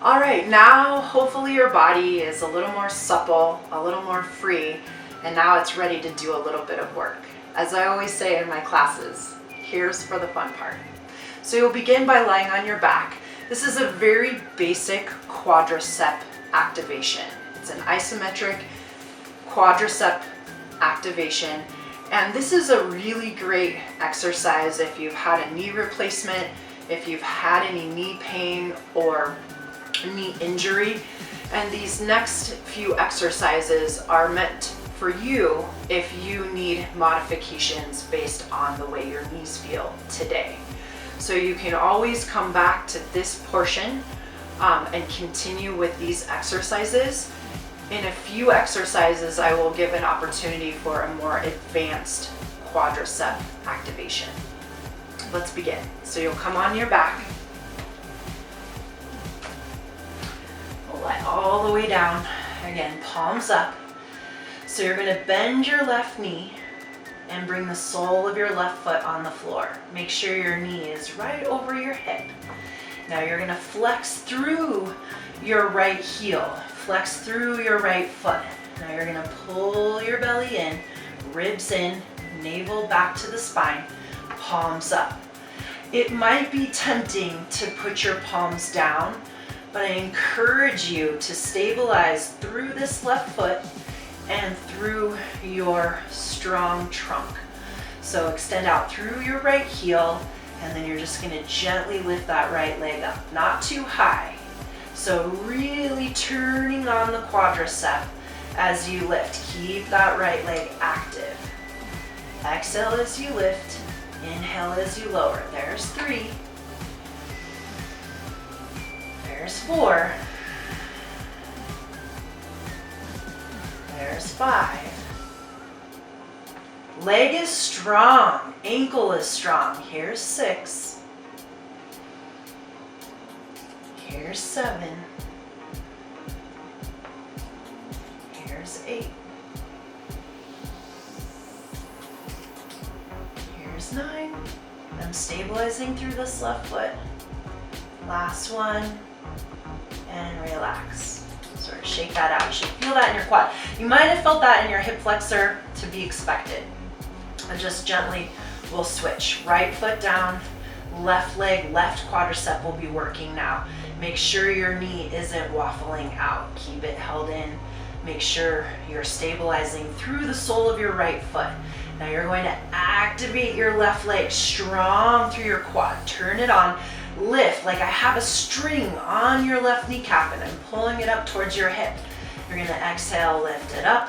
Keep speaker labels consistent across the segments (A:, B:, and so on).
A: All right, now hopefully your body is a little more supple, a little more free, and now it's ready to do a little bit of work. As I always say in my classes, here's for the fun part. So you'll begin by lying on your back. This is a very basic quadricep activation. It's an isometric quadricep activation, and this is a really great exercise if you've had a knee replacement, if you've had any knee pain or knee injury. And these next few exercises are meant for you if you need modifications based on the way your knees feel today. So you can always come back to this portion and continue with these exercises. In a few exercises, I will give an opportunity for a more advanced quadricep activation. Let's begin. So you'll come on your back, lie all the way down. Again, palms up. So you're going to bend your left knee and bring the sole of your left foot on the floor. Make sure your knee is right over your hip. Now you're going to flex through your right heel, flex through your right foot. Now you're going to pull your belly in, ribs in, navel back to the spine, palms up. It might be tempting to put your palms down, but I encourage you to stabilize through this left foot and through your strong trunk. So extend out through your right heel, and then you're just going to gently lift that right leg up, not too high. So really turning on the quadricep as you lift. Keep that right leg active. Exhale as you lift, inhale as you lower. There's 3. There's 4. There's 5. Leg is strong, ankle is strong. Here's 6. Here's 7. Here's 8. Here's 9. I'm stabilizing through this left foot. Last one. And relax. Sort of shake that out. You should feel that in your quad. You might have felt that in your hip flexor, to be expected. And just gently we'll switch. Right foot down, left leg, left quadricep will be working now. Make sure your knee isn't waffling out. Keep it held in. Make sure you're stabilizing through the sole of your right foot. Now you're going to activate your left leg strong through your quad. Turn it on. Lift like I have a string on your left kneecap and I'm pulling it up towards your hip. You're going to exhale, lift it up.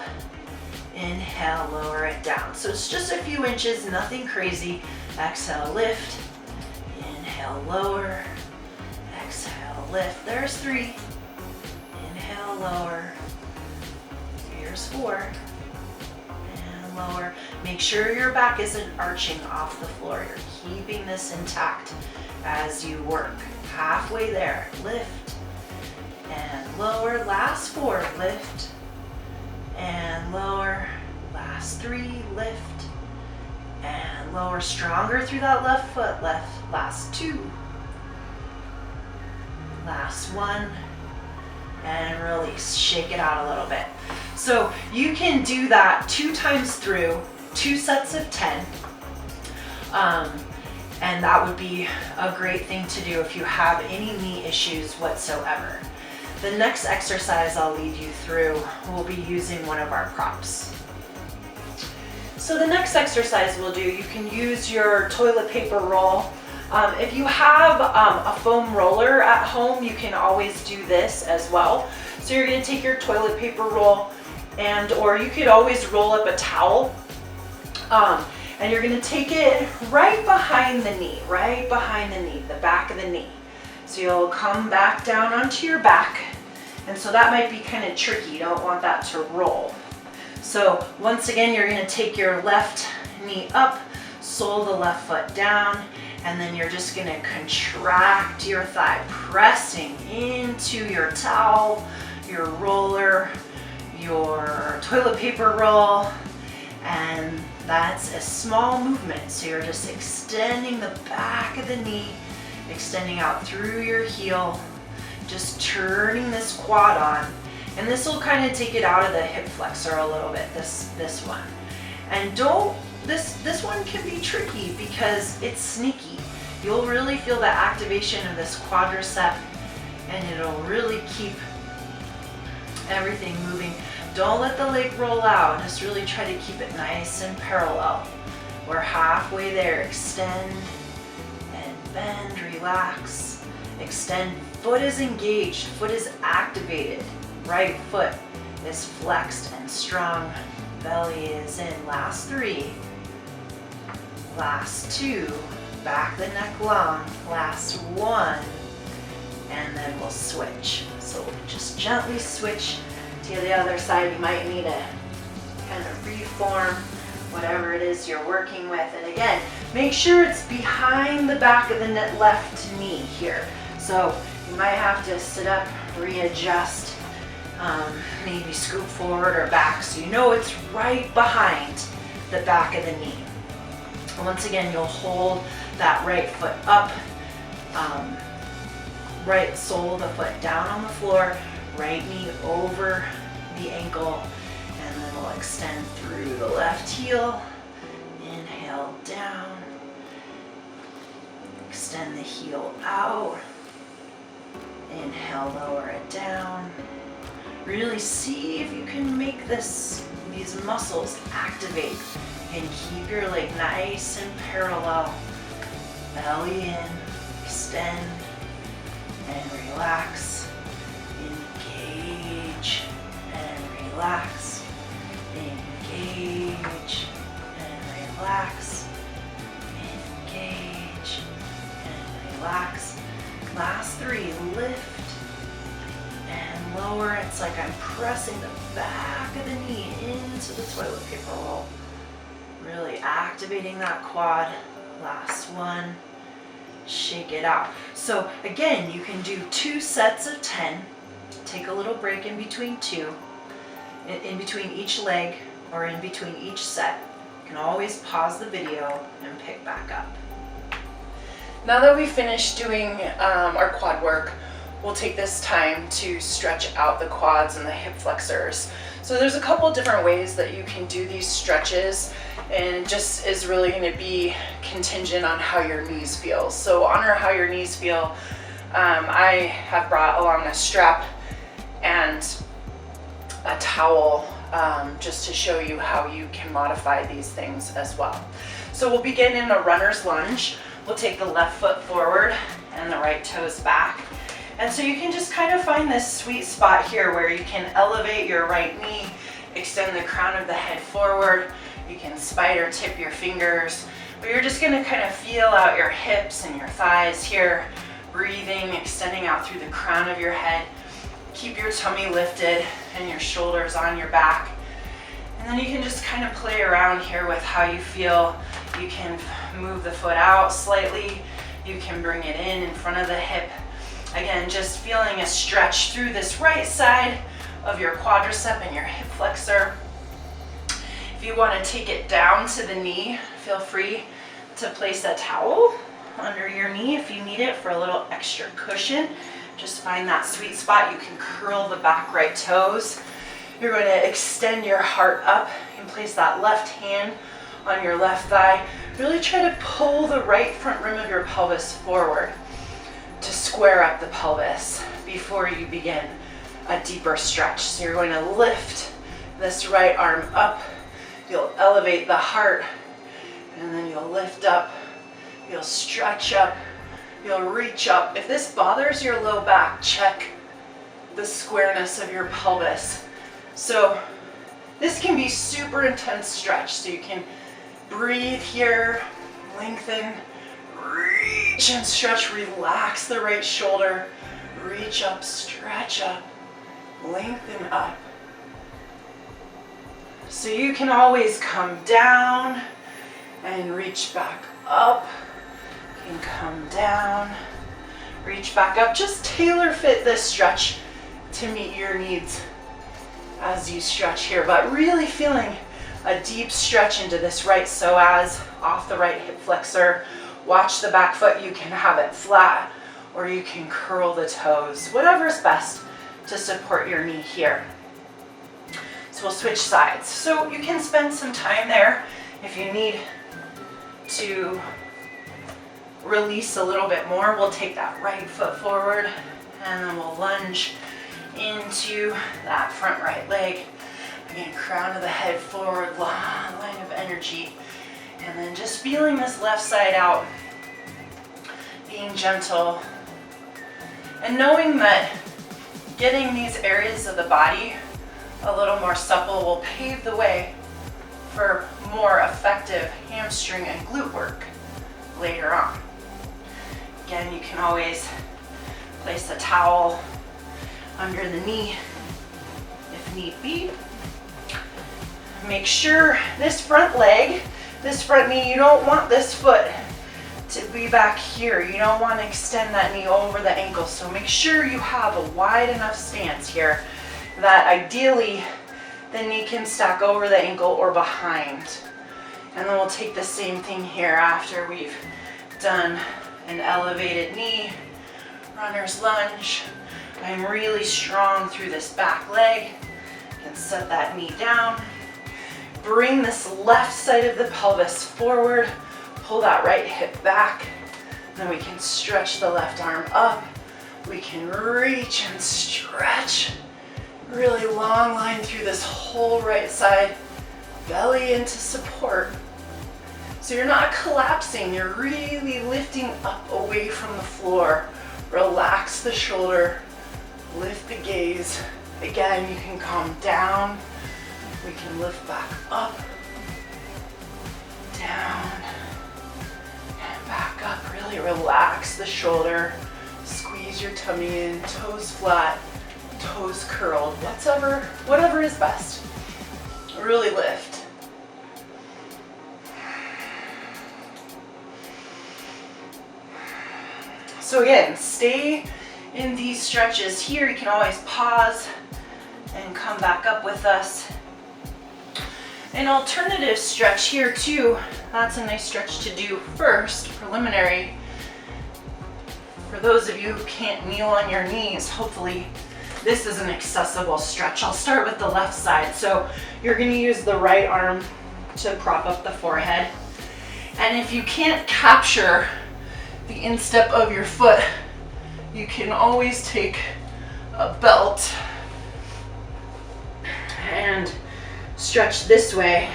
A: Inhale, lower it down. So it's just a few inches, nothing crazy. Exhale, lift. Inhale, lower. Exhale, lift. There's 3. Inhale, lower. Here's 4. And lower. Make sure your back isn't arching off the floor. You're keeping this intact as you work. Halfway there. Lift and lower. Last 4. Lift and lower. Last 3. Lift and lower. Stronger through that left foot. Last 2. Last 1. And release. Shake it out a little bit. So you can do that 2 times through, 2 sets of 10. And that would be a great thing to do if you have any knee issues whatsoever. The next exercise I'll lead you through will be using one of our props. So the next exercise we'll do, you can use your toilet paper roll. If you have a foam roller at home, you can always do this as well. So you're going to take your toilet paper roll, or you could always roll up a towel. And you're going to take it right behind the knee, the back of the knee. So you'll come back down onto your back. And so that might be kind of tricky. You don't want that to roll. So once again, you're going to take your left knee up, sole the left foot down, and then you're just going to contract your thigh, pressing into your towel, your roller, your toilet paper roll, and that's a small movement. So you're just extending the back of the knee, extending out through your heel. Just turning this quad on. And this will kind of take it out of the hip flexor a little bit, this one. And this one can be tricky because it's sneaky. You'll really feel the activation of this quadricep, and it'll really keep everything moving. Don't let the leg roll out. Just really try to keep it nice and parallel. We're halfway there. Extend and bend, relax. Extend. Foot is engaged. Foot is activated. Right foot is flexed and strong. Belly is in. Last 3. Last 2. Back the neck long. Last 1. And then we'll switch. So we'll just gently switch to the other side. You might need to kind of reform whatever it is you're working with. And again, make sure it's behind the back of the left knee here. So you might have to sit up, readjust, maybe scoop forward or back so you know it's right behind the back of the knee. And once again, you'll hold that right foot up, right sole of the foot down on the floor, right knee over the ankle, and then we'll extend through the left heel. Inhale down, extend the heel out, inhale, lower it down. Really see if you can make these muscles activate and keep your leg nice and parallel. Belly in, extend and relax, engage and relax, engage and relax, engage and relax. Last 3, lift and lower. It's like I'm pressing the back of the knee into the toilet paper roll. Really activating that quad. Last 1. Shake it out. So again, you can do 2 sets of 10. Take a little break in between 2, in between each leg or in between each set. You can always pause the video and pick back up. Now that we've finished doing our quad work, we'll take this time to stretch out the quads and the hip flexors. So there's a couple different ways that you can do these stretches, and it just is really going to be contingent on how your knees feel. So honor how your knees feel. I have brought along a strap and a towel just to show you how you can modify these things as well. So we'll begin in a runner's lunge. We'll take the left foot forward and the right toes back. And so you can just kind of find this sweet spot here where you can elevate your right knee, extend the crown of the head forward. You can spider tip your fingers, but you're just gonna kind of feel out your hips and your thighs here, breathing, extending out through the crown of your head. Keep your tummy lifted and your shoulders on your back. And then you can just kind of play around here with how you feel. You can move the foot out slightly. You can bring it in front of the hip. Again, just feeling a stretch through this right side of your quadricep and your hip flexor. If you want to take it down to the knee, feel free to place a towel under your knee if you need it for a little extra cushion. Just find that sweet spot. You can curl the back right toes. You're going to extend your heart up and place that left hand on your left thigh. Really try to pull the right front rim of your pelvis forward to square up the pelvis before you begin a deeper stretch. So you're going to lift this right arm up. You'll elevate the heart, and then you'll lift up. You'll stretch up. You'll reach up. If this bothers your low back, check the squareness of your pelvis. So this can be super intense stretch. So you can breathe here, lengthen, reach and stretch, relax the right shoulder, reach up, stretch up, lengthen up. So you can always come down and reach back up. You can come down, reach back up. Just tailor fit this stretch to meet your needs as you stretch here, but really feeling a deep stretch into this right psoas, off the right hip flexor. Watch the back foot. You can have it flat or you can curl the toes, whatever's best to support your knee here. So we'll switch sides. So you can spend some time there if you need to release a little bit more. We'll take that right foot forward and then we'll lunge into that front right leg. Again, crown of the head forward, long line of energy. And then just feeling this left side out, being gentle, and knowing that getting these areas of the body a little more supple will pave the way for more effective hamstring and glute work later on. Again, you can always place a towel under the knee if need be. Make sure this front leg, this front knee, you don't want this foot to be back here. You don't want to extend that knee over the ankle. So make sure you have a wide enough stance here that ideally the knee can stack over the ankle or behind. And then we'll take the same thing here after we've done an elevated knee, runner's lunge. I'm really strong through this back leg. You can set that knee down. Bring this left side of the pelvis forward. Pull that right hip back. Then we can stretch the left arm up. We can reach and stretch. Really long line through this whole right side. Belly into support. So you're not collapsing, you're really lifting up away from the floor. Relax the shoulder, lift the gaze. Again, you can calm down. We can lift back up, down, and back up. Really relax the shoulder. Squeeze your tummy in, toes flat, toes curled, whatever is best. Really lift. So again, stay in these stretches here. You can always pause and come back up with us. An alternative stretch here too, that's a nice stretch to do first, preliminary. For those of you who can't kneel on your knees, hopefully this is an accessible stretch. I'll start with the left side. So you're gonna use the right arm to prop up the forehead. And if you can't capture the instep of your foot, you can always take a belt and stretch this way.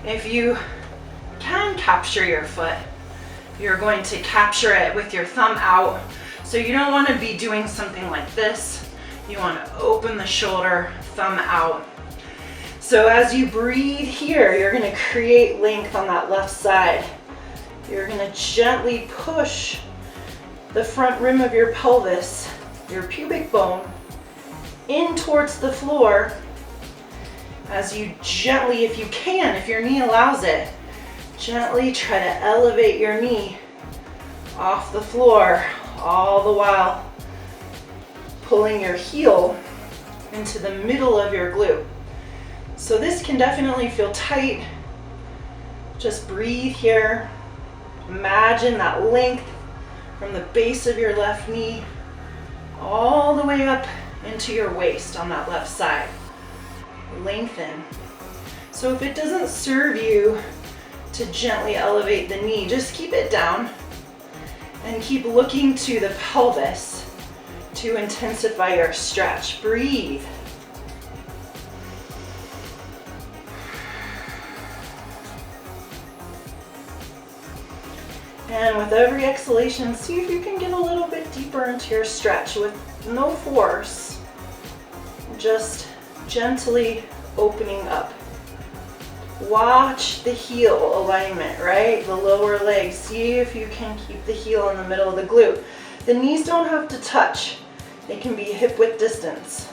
A: If you can capture your foot, you're going to capture it with your thumb out. So you don't want to be doing something like this. You want to open the shoulder, thumb out. So as you breathe here, you're going to create length on that left side. You're going to gently push the front rim of your pelvis, your pubic bone, in towards the floor. As you gently, if you can, if your knee allows it, gently try to elevate your knee off the floor, all the while pulling your heel into the middle of your glute. So this can definitely feel tight. Just breathe here. Imagine that length from the base of your left knee all the way up into your waist on that left side. Lengthen. So if it doesn't serve you to gently elevate the knee, just keep it down and keep looking to the pelvis to intensify your stretch. Breathe. And with every exhalation, see if you can get a little bit deeper into your stretch with no force, just gently opening up. Watch the heel alignment, right? The lower leg. See if you can keep the heel in the middle of the glute. The knees don't have to touch. They can be hip width distance.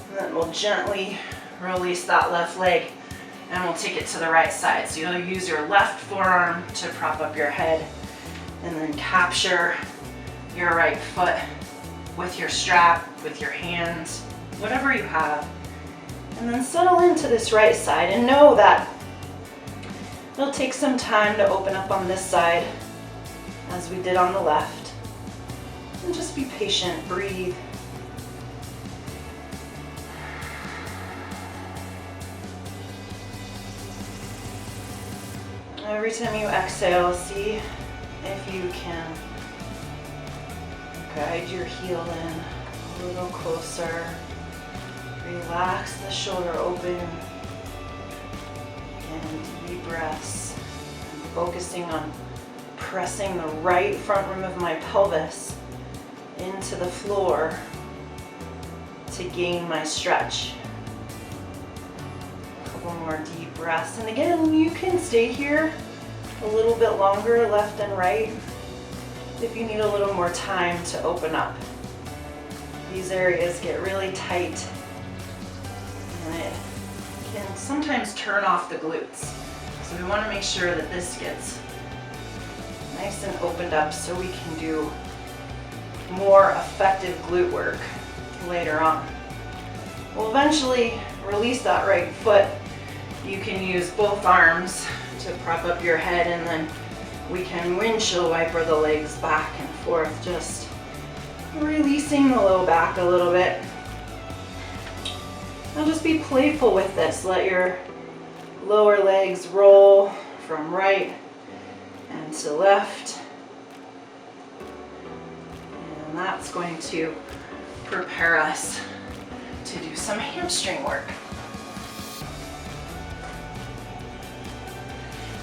A: And then we'll gently release that left leg and we'll take it to the right side. So you'll use your left forearm to prop up your head and then capture your right foot with your strap, with your hands, whatever you have. And then settle into this right side and know that it'll take some time to open up on this side. as we did on the left. And just be patient, breathe. Every time you exhale, see if you can guide your heel in a little closer. Relax the shoulder open and deep breaths. I'm focusing on pressing the right front rim of my pelvis into the floor to gain my stretch. A couple more deep breaths. And again, you can stay here a little bit longer, left and right, if you need a little more time to open up. These areas get really tight and it can sometimes turn off the glutes. So we want to make sure that this gets nice and opened up so we can do more effective glute work later on. We'll eventually release that right foot. You can use both arms to prop up your head, and then we can windshield wiper the legs back and forth, just releasing the low back a little bit. Now just be playful with this. Let your lower legs roll from right and to left. And that's going to prepare us to do some hamstring work.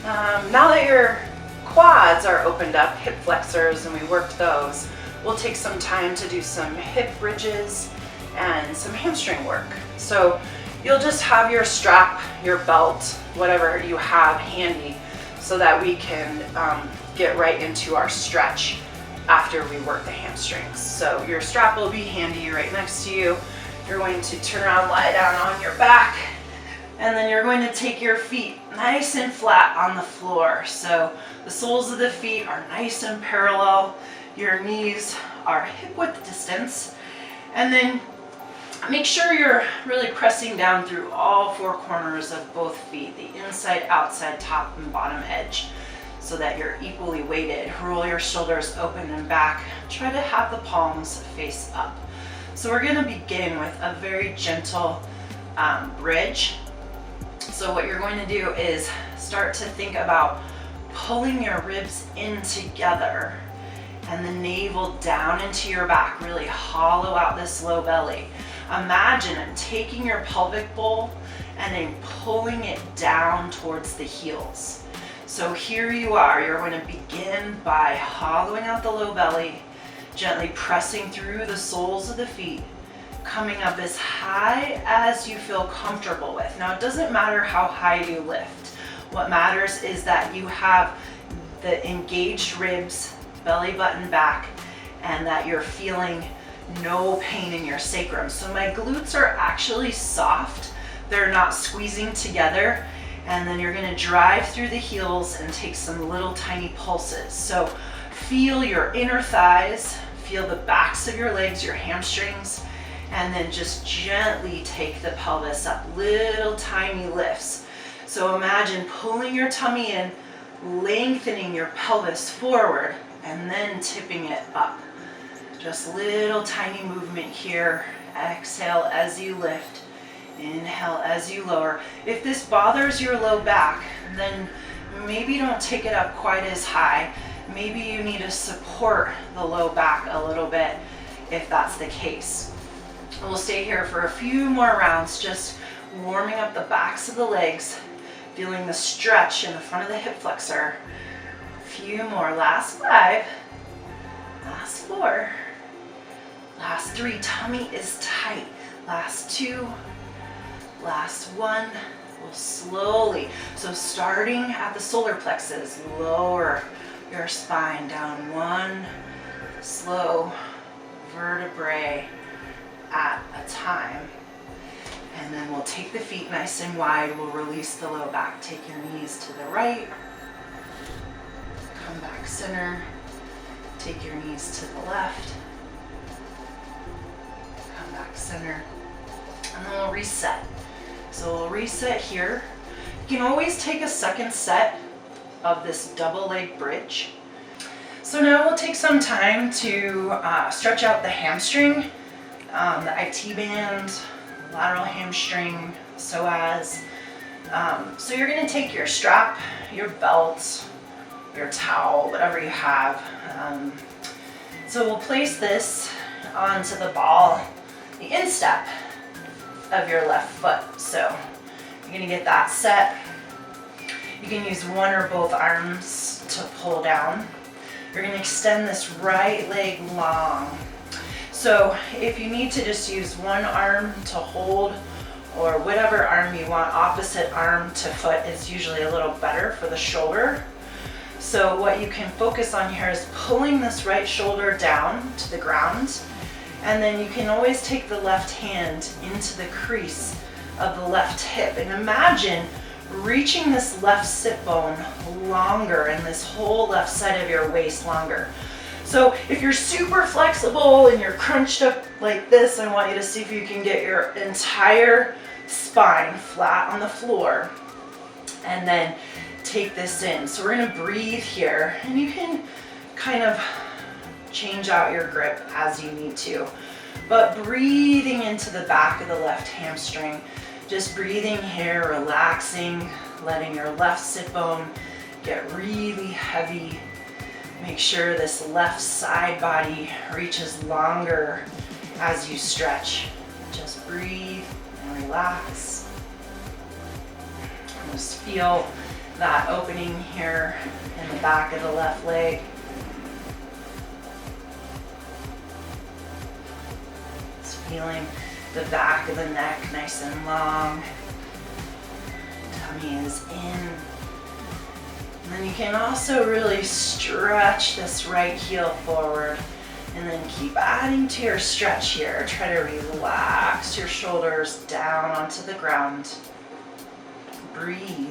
A: Now that your quads are opened up, hip flexors, and we worked those, we'll take some time to do some hip bridges and some hamstring work. So you'll just have your strap, your belt, whatever you have handy so that we can get right into our stretch after we work the hamstrings. So your strap will be handy right next to you. You're going to turn around, lie down on your back, and then you're going to take your feet nice and flat on the floor. So the soles of the feet are nice and parallel. Your knees are hip width distance. And then make sure you're really pressing down through all four corners of both feet, the inside, outside, top, and bottom edge, so that you're equally weighted. Roll your shoulders open and back. Try to have the palms face up. So we're going to begin with a very gentle bridge. So what you're going to do is start to think about pulling your ribs in together and the navel down into your back. Really hollow out this low belly. Imagine taking your pelvic bowl and then pulling it down towards the heels. So here you are. You're going to begin by hollowing out the low belly, gently pressing through the soles of the feet, coming up as high as you feel comfortable with. Now, it doesn't matter how high you lift. What matters is that you have the engaged ribs, belly button back, and that you're feeling no pain in your sacrum. So my glutes are actually soft. They're not squeezing together. And then you're going to drive through the heels and take some little tiny pulses. So feel your inner thighs, feel the backs of your legs, your hamstrings, and then just gently take the pelvis up, little tiny lifts. So imagine pulling your tummy in, lengthening your pelvis forward, and then tipping it up. Just little tiny movement here. Exhale as you lift. Inhale as you lower. If this bothers your low back, then maybe don't take it up quite as high. Maybe you need to support the low back a little bit if that's the case. We'll stay here for a few more rounds, just warming up the backs of the legs, feeling the stretch in the front of the hip flexor. A few more. Last 5, last 4, last 3. Tummy is tight. Last 2, last 1. We'll slowly, so starting at the solar plexus, lower your spine down 1 slow vertebrae at a time. And then we'll take the feet nice and wide. We'll release the low back. Take your knees to the right. Come back center. Take your knees to the left. Come back center. And then we'll reset. So we'll reset here. You can always take a second set of this double leg bridge. So now we'll take some time to stretch out the hamstring, the IT band, lateral hamstring, psoas. So you're going to take your strap, your belt, your towel, whatever you have. So we'll place this onto the ball, the instep of your left foot. So you're going to get that set. You can use one or both arms to pull down. You're going to extend this right leg long. So if you need to just use one arm to hold, or whatever arm you want, opposite arm to foot is usually a little better for the shoulder. So what you can focus on here is pulling this right shoulder down to the ground, and then you can always take the left hand into the crease of the left hip, and imagine reaching this left sit bone longer and this whole left side of your waist longer. So if you're super flexible and you're crunched up like this, I want you to see if you can get your entire spine flat on the floor, and then take this in. So we're gonna breathe here, and you can kind of change out your grip as you need to, but breathing into the back of the left hamstring, just breathing here, relaxing, letting your left sit bone get really heavy. Make sure this left side body reaches longer as you stretch. Just breathe and relax. Just feel that opening here in the back of the left leg. Just feeling the back of the neck nice and long. Tummy is in. And then you can also really stretch this right heel forward, and then keep adding to your stretch here. Try to relax your shoulders down onto the ground. Breathe.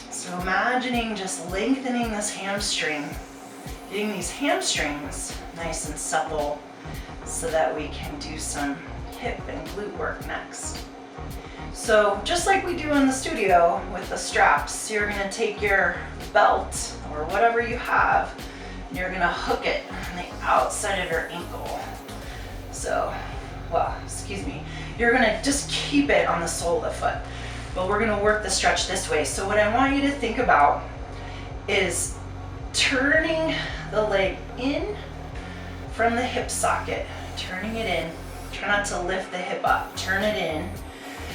A: So imagining just lengthening this hamstring, getting these hamstrings nice and supple so that we can do some hip and glute work next. So just like we do in the studio with the straps, you're going to take your belt or whatever you have, and you're going to hook it on the outside of your ankle. So, you're going to just keep it on the sole of the foot. But we're going to work the stretch this way. So what I want you to think about is turning the leg in from the hip socket, turning it in. Try not to lift the hip up. Turn it in.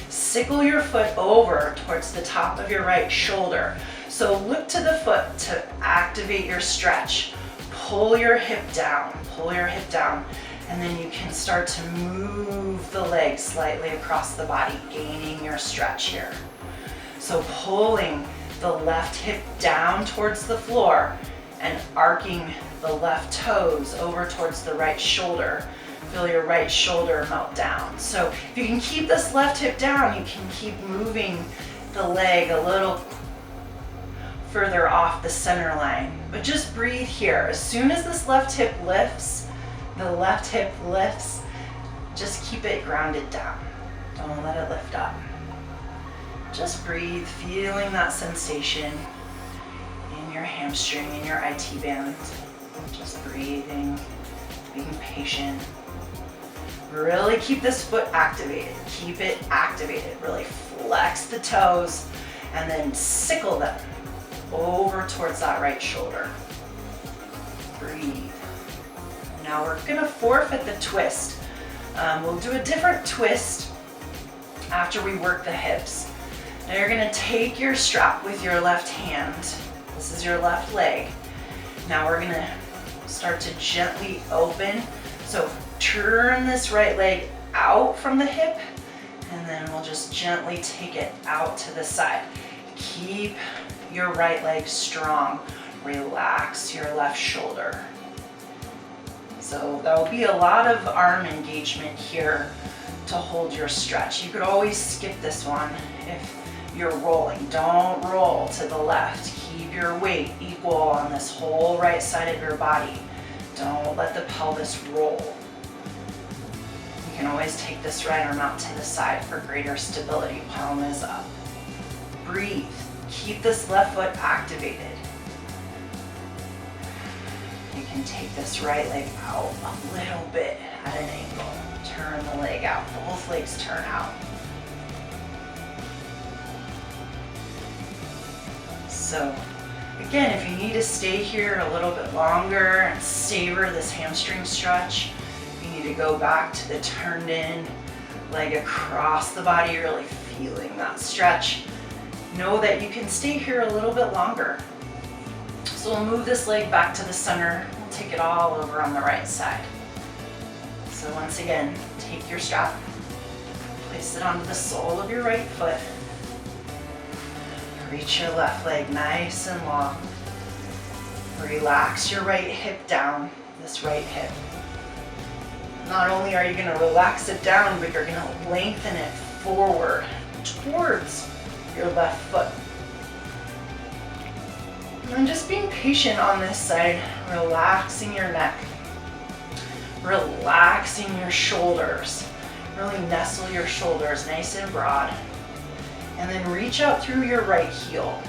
A: Sickle your foot over towards the top of your right shoulder. So look to the foot to activate your stretch. Pull your hip down, and then you can start to move the leg slightly across the body, gaining your stretch here. So pulling the left hip down towards the floor and arcing the left toes over towards the right shoulder. Feel your right shoulder melt down. So if you can keep this left hip down, you can keep moving the leg a little further off the center line. But just breathe here. As soon as this left hip lifts, just keep it grounded down. Don't let it lift up. Just breathe, feeling that sensation in your hamstring, in your IT band. Just breathing, being patient. Really keep this foot activated. Keep it activated. Really flex the toes and then sickle them over towards that right shoulder. Breathe. Now we're gonna forfeit the twist. We'll do a different twist after we work the hips. Now you're gonna take your strap with your left hand. This is your left leg. Now we're gonna start to gently open. So turn this right leg out from the hip, and then we'll just gently take it out to the side. Keep your right leg strong. Relax your left shoulder. So there'll be a lot of arm engagement here to hold your stretch. You could always skip this one if you're rolling. Don't roll to the left. Keep your weight equal on this whole right side of your body. Don't let the pelvis roll. You can always take this right arm out to the side for greater stability. Palm is up. Breathe. Keep this left foot activated. You can take this right leg out a little bit at an angle. Turn the leg out. Both legs turn out. So again, if you need to stay here a little bit longer and savor this hamstring stretch, you need to go back to the turned in leg across the body, really feeling that stretch. Know that you can stay here a little bit longer. So we'll move this leg back to the center. We'll take it all over on the right side. So once again, take your strap, place it onto the sole of your right foot. Reach your left leg nice and long. Relax your right hip down, this right hip. Not only are you going to relax it down, but you're going to lengthen it forward towards your left foot. And just being patient on this side, relaxing your neck, relaxing your shoulders. Really nestle your shoulders nice and broad. And then reach out through your right heel.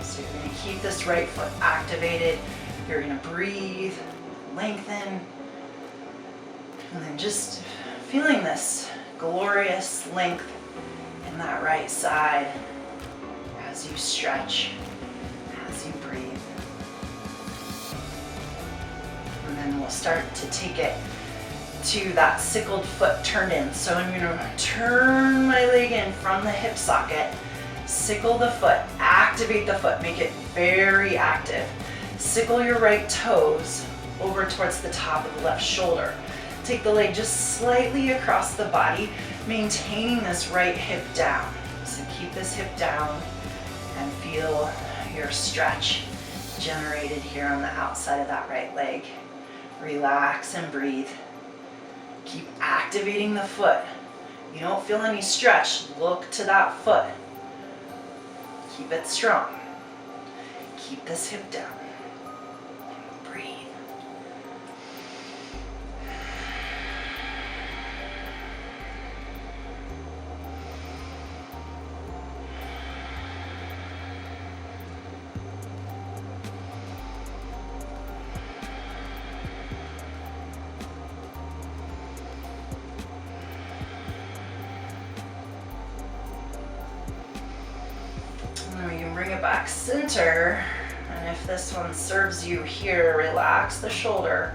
A: So you're going to keep this right foot activated. You're going to breathe, lengthen, and then just feeling this glorious length in that right side as you stretch, as you breathe. And then we'll start to take it to that sickled foot turned in. So I'm going to turn my leg in from the hip socket, sickle the foot, activate the foot, make it very active. Sickle your right toes over towards the top of the left shoulder. Take the leg just slightly across the body, maintaining this right hip down. So keep this hip down and feel your stretch generated here on the outside of that right leg. Relax and breathe. Keep activating the foot. You don't feel any stretch, look to that foot. Keep it strong. Keep this hip down. Breathe. Back center, and if this one serves you here, relax the shoulder,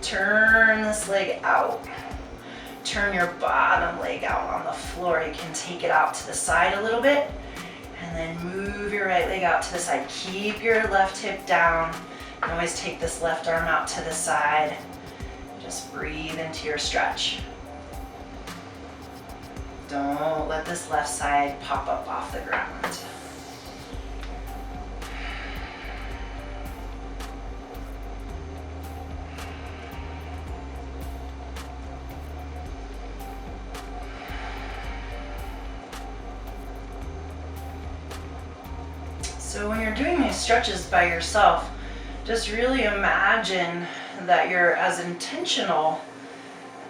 A: turn this leg out, turn your bottom leg out on the floor. You can take it out to the side a little bit and then move your right leg out to the side. Keep your left hip down. You can always take this left arm out to the side. Just breathe into your stretch. Don't let this left side pop up off the ground. So when you're doing these stretches by yourself, just really imagine that you're as intentional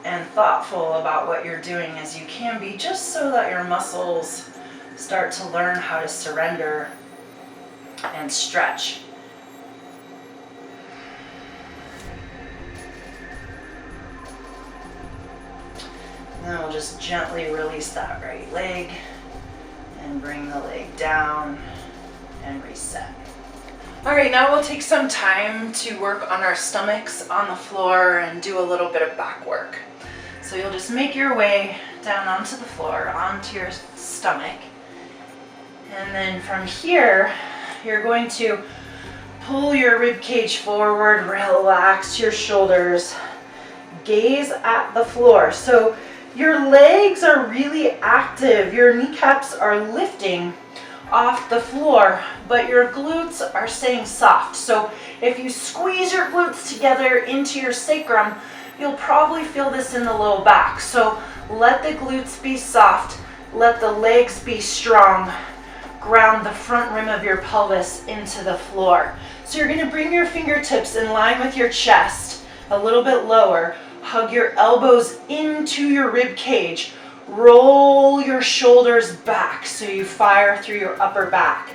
A: and thoughtful about what you're doing as you can be, just so that your muscles start to learn how to surrender and stretch. And then we'll just gently release that right leg and bring the leg down and reset. All right, now we'll take some time to work on our stomachs on the floor and do a little bit of back work. So you'll just make your way down onto the floor, onto your stomach. And then from here, you're going to pull your rib cage forward, relax your shoulders, gaze at the floor. So your legs are really active, your kneecaps are lifting off the floor, but your glutes are staying soft. So if you squeeze your glutes together into your sacrum, you'll probably feel this in the low back. So let the glutes be soft, let the legs be strong. Ground the front rim of your pelvis into the floor. So you're going to bring your fingertips in line with your chest, a little bit lower. Hug your elbows into your rib cage. Roll your shoulders back so you fire through your upper back.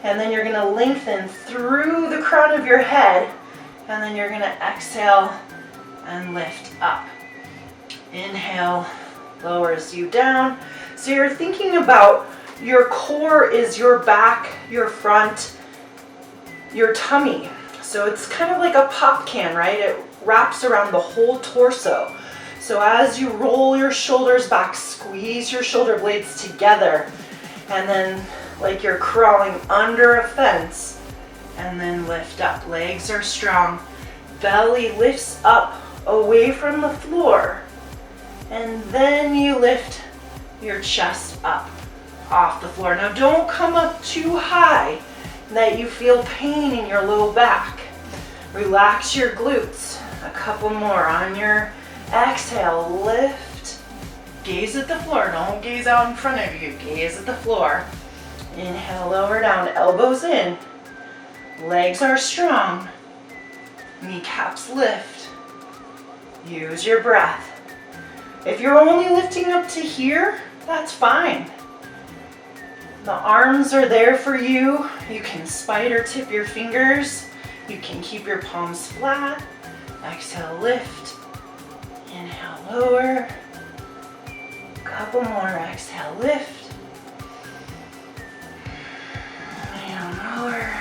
A: And then you're going to lengthen through the crown of your head. And then you're going to exhale and lift up. Inhale, lowers you down. So you're thinking about your core is your back, your front, your tummy. So it's kind of like a pop can, right? It wraps around the whole torso. So as you roll your shoulders back, squeeze your shoulder blades together, and then like you're crawling under a fence, and then lift up. Legs are strong. Belly lifts up away from the floor, and then you lift your chest up off the floor. Now don't come up too high that you feel pain in your low back. Relax your glutes. A couple more. On your exhale, lift. Gaze at the floor. Don't gaze out in front of you. Gaze at the floor. Inhale, lower down, elbows in. Legs are strong. Kneecaps lift. Use your breath. If you're only lifting up to here, that's fine. The arms are there for you. You can spider tip your fingers. You can keep your palms flat. Exhale, lift. Inhale, lower. Couple more. Exhale, lift. And lower.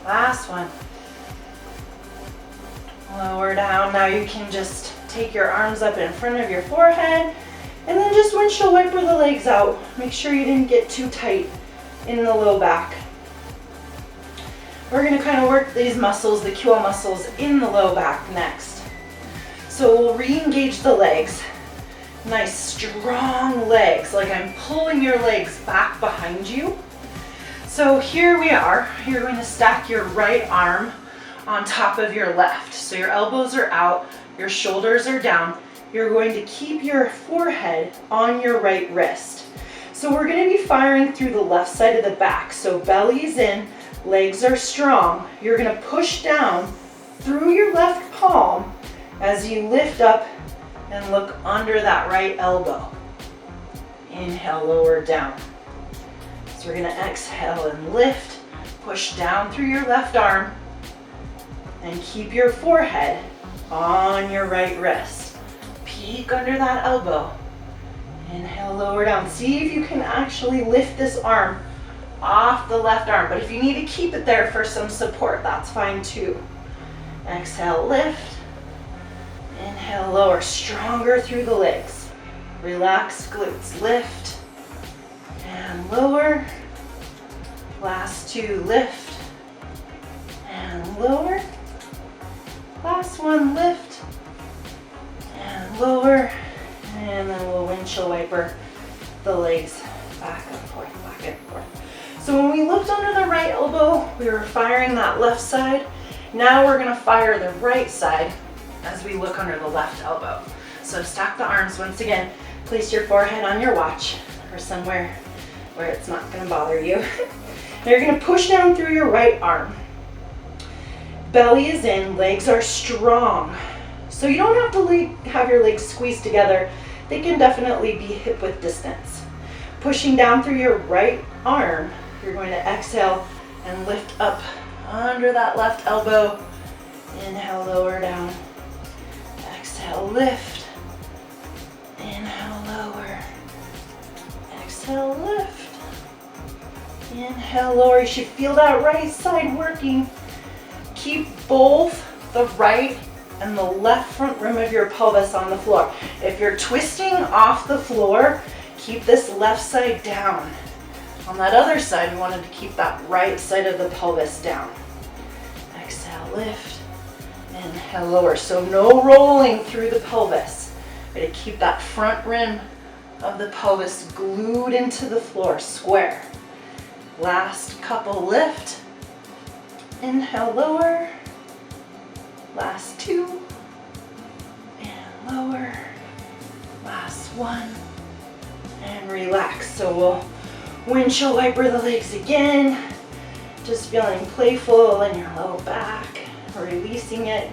A: Last one. Lower down. Now you can just take your arms up in front of your forehead and then just windshield wiper the legs out. Make sure you didn't get too tight in the low back. We're going to kind of work these muscles, the QL muscles in the low back next. So we'll re-engage the legs. Nice strong legs, like I'm pulling your legs back behind you. So here we are. You're going to stack your right arm on top of your left. So your elbows are out, your shoulders are down. You're going to keep your forehead on your right wrist. So we're going to be firing through the left side of the back. So belly's in, legs are strong. You're going to push down through your left palm as you lift up and look under that right elbow. Inhale, lower down. So we're going to exhale and lift, push down through your left arm, and keep your forehead on your right wrist. Peek under that elbow. Inhale, lower down. See if you can actually lift this arm off the left arm. But if you need to keep it there for some support, that's fine too. Exhale, lift. Inhale, lower. Stronger through the legs. Relax glutes. Lift and lower. Last two, lift and lower. Last one, lift and lower. And then we'll windshield wiper the legs back and forth, back and forth. So when we looked under the right elbow, we were firing that left side. Now we're gonna fire the right side as we look under the left elbow. So stack the arms once again. Place your forehead on your watch or somewhere where it's not gonna bother you. Now you're gonna push down through your right arm. Belly is in, legs are strong. So you don't have to have your legs squeezed together. They can definitely be hip width distance. Pushing down through your right arm, you're going to exhale and lift up under that left elbow. Inhale, lower down. Exhale, lift. Inhale, lower. Exhale, lift. Inhale, lower. You should feel that right side working. Keep both the right and the left front rim of your pelvis on the floor. If you're twisting off the floor, keep this left side down. On that other side, we wanted to keep that right side of the pelvis down. Exhale, lift. Inhale, lower. So no rolling through the pelvis. We're going to keep that front rim of the pelvis glued into the floor, square. Last couple, lift. Inhale, lower. Last two. And lower. Last one. And relax. So we'll windshield wiper the legs again. Just feeling playful in your low back. Releasing it.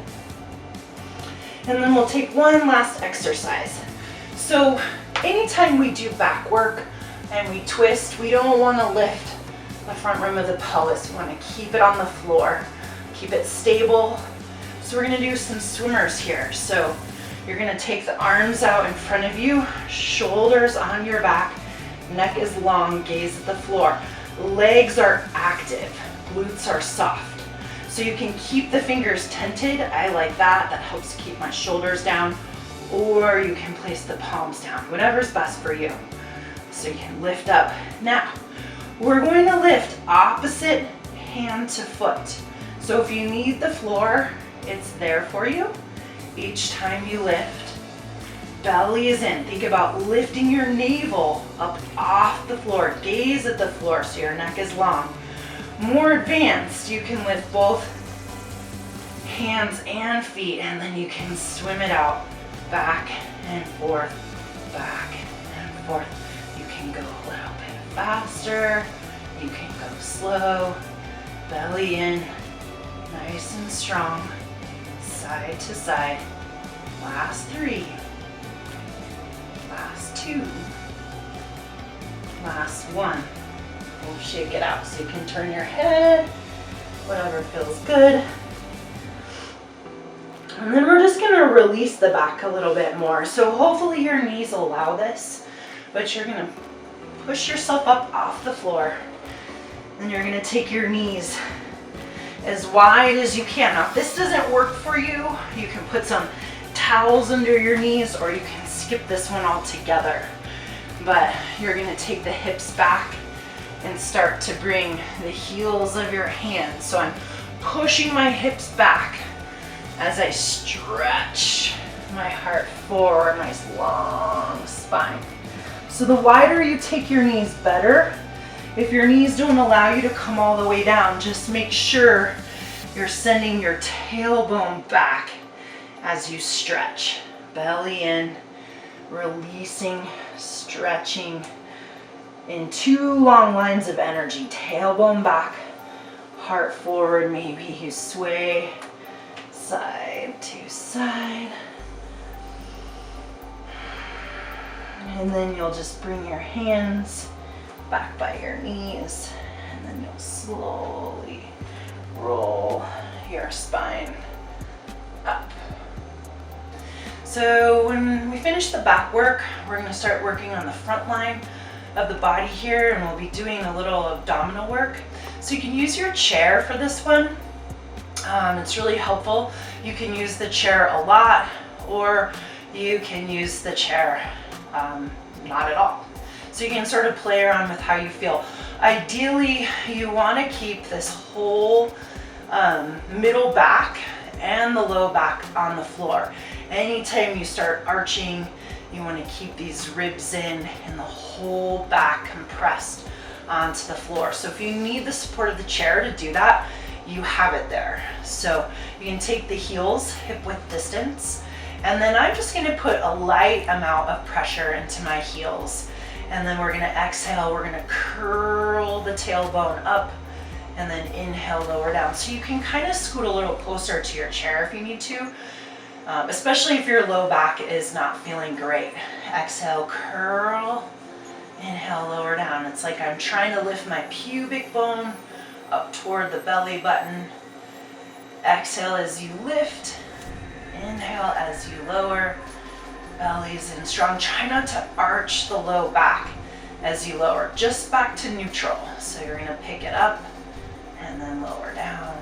A: And then we'll take one last exercise. So anytime we do back work and we twist, we don't want to lift the front rim of the pelvis. We want to keep it on the floor, keep it stable. So we're going to do some swimmers here. So you're going to take the arms out in front of you, shoulders on your back, neck is long, gaze at the floor. Legs are active, glutes are soft. So you can keep the fingers tented. I like that. That helps keep my shoulders down. Or you can place the palms down, whatever's best for you. So you can lift up. Now, we're going to lift opposite hand to foot. So if you need the floor, it's there for you. Each time you lift, belly is in. Think about lifting your navel up off the floor. Gaze at the floor so your neck is long. More advanced, you can lift both hands and feet, and then you can swim it out. Back and forth, back and forth. You can go a little bit faster. You can go slow. Belly in, nice and strong. Side to side. Last 3. Last 2. Last 1. We'll shake it out so you can turn your head, whatever feels good. And then we're just gonna release the back a little bit more. So hopefully your knees allow this, but you're gonna push yourself up off the floor. And you're gonna take your knees as wide as you can. Now if this doesn't work for you, you can put some towels under your knees or you can skip this one altogether. But you're gonna take the hips back and start to bring the heels of your hands. So I'm pushing my hips back as I stretch my heart forward, nice long spine. So the wider you take your knees, better. If your knees don't allow you to come all the way down, just make sure you're sending your tailbone back as you stretch. Belly in, releasing, stretching in 2 long lines of energy. Tailbone back, heart forward. Maybe you sway side to side. And then you'll just bring your hands back by your knees, and then you'll slowly roll your spine up. So when we finish the back work, we're going to start working on the front line of the body here, and we'll be doing a little abdominal work. So you can use your chair for this one. It's really helpful. You can use the chair a lot, or you can use the chair not at all. So you can sort of play around with how you feel. Ideally, you want to keep this whole middle back and the low back on the floor. Anytime you start arching, you want to keep these ribs in and the whole back compressed onto the floor. So if you need the support of the chair to do that, you have it there. So you can take the heels hip width distance, and then I'm just going to put a light amount of pressure into my heels. And then we're going to exhale, we're going to curl the tailbone up, and then inhale, lower down. So you can kind of scoot a little closer to your chair if you need to, especially if your low back is not feeling great. Exhale, curl, inhale, lower down. It's like I'm trying to lift my pubic bone up toward the belly button. Exhale as you lift, inhale as you lower. Belly's in strong. Try not to arch the low back as you lower, just back to neutral. So you're going to pick it up and then lower down.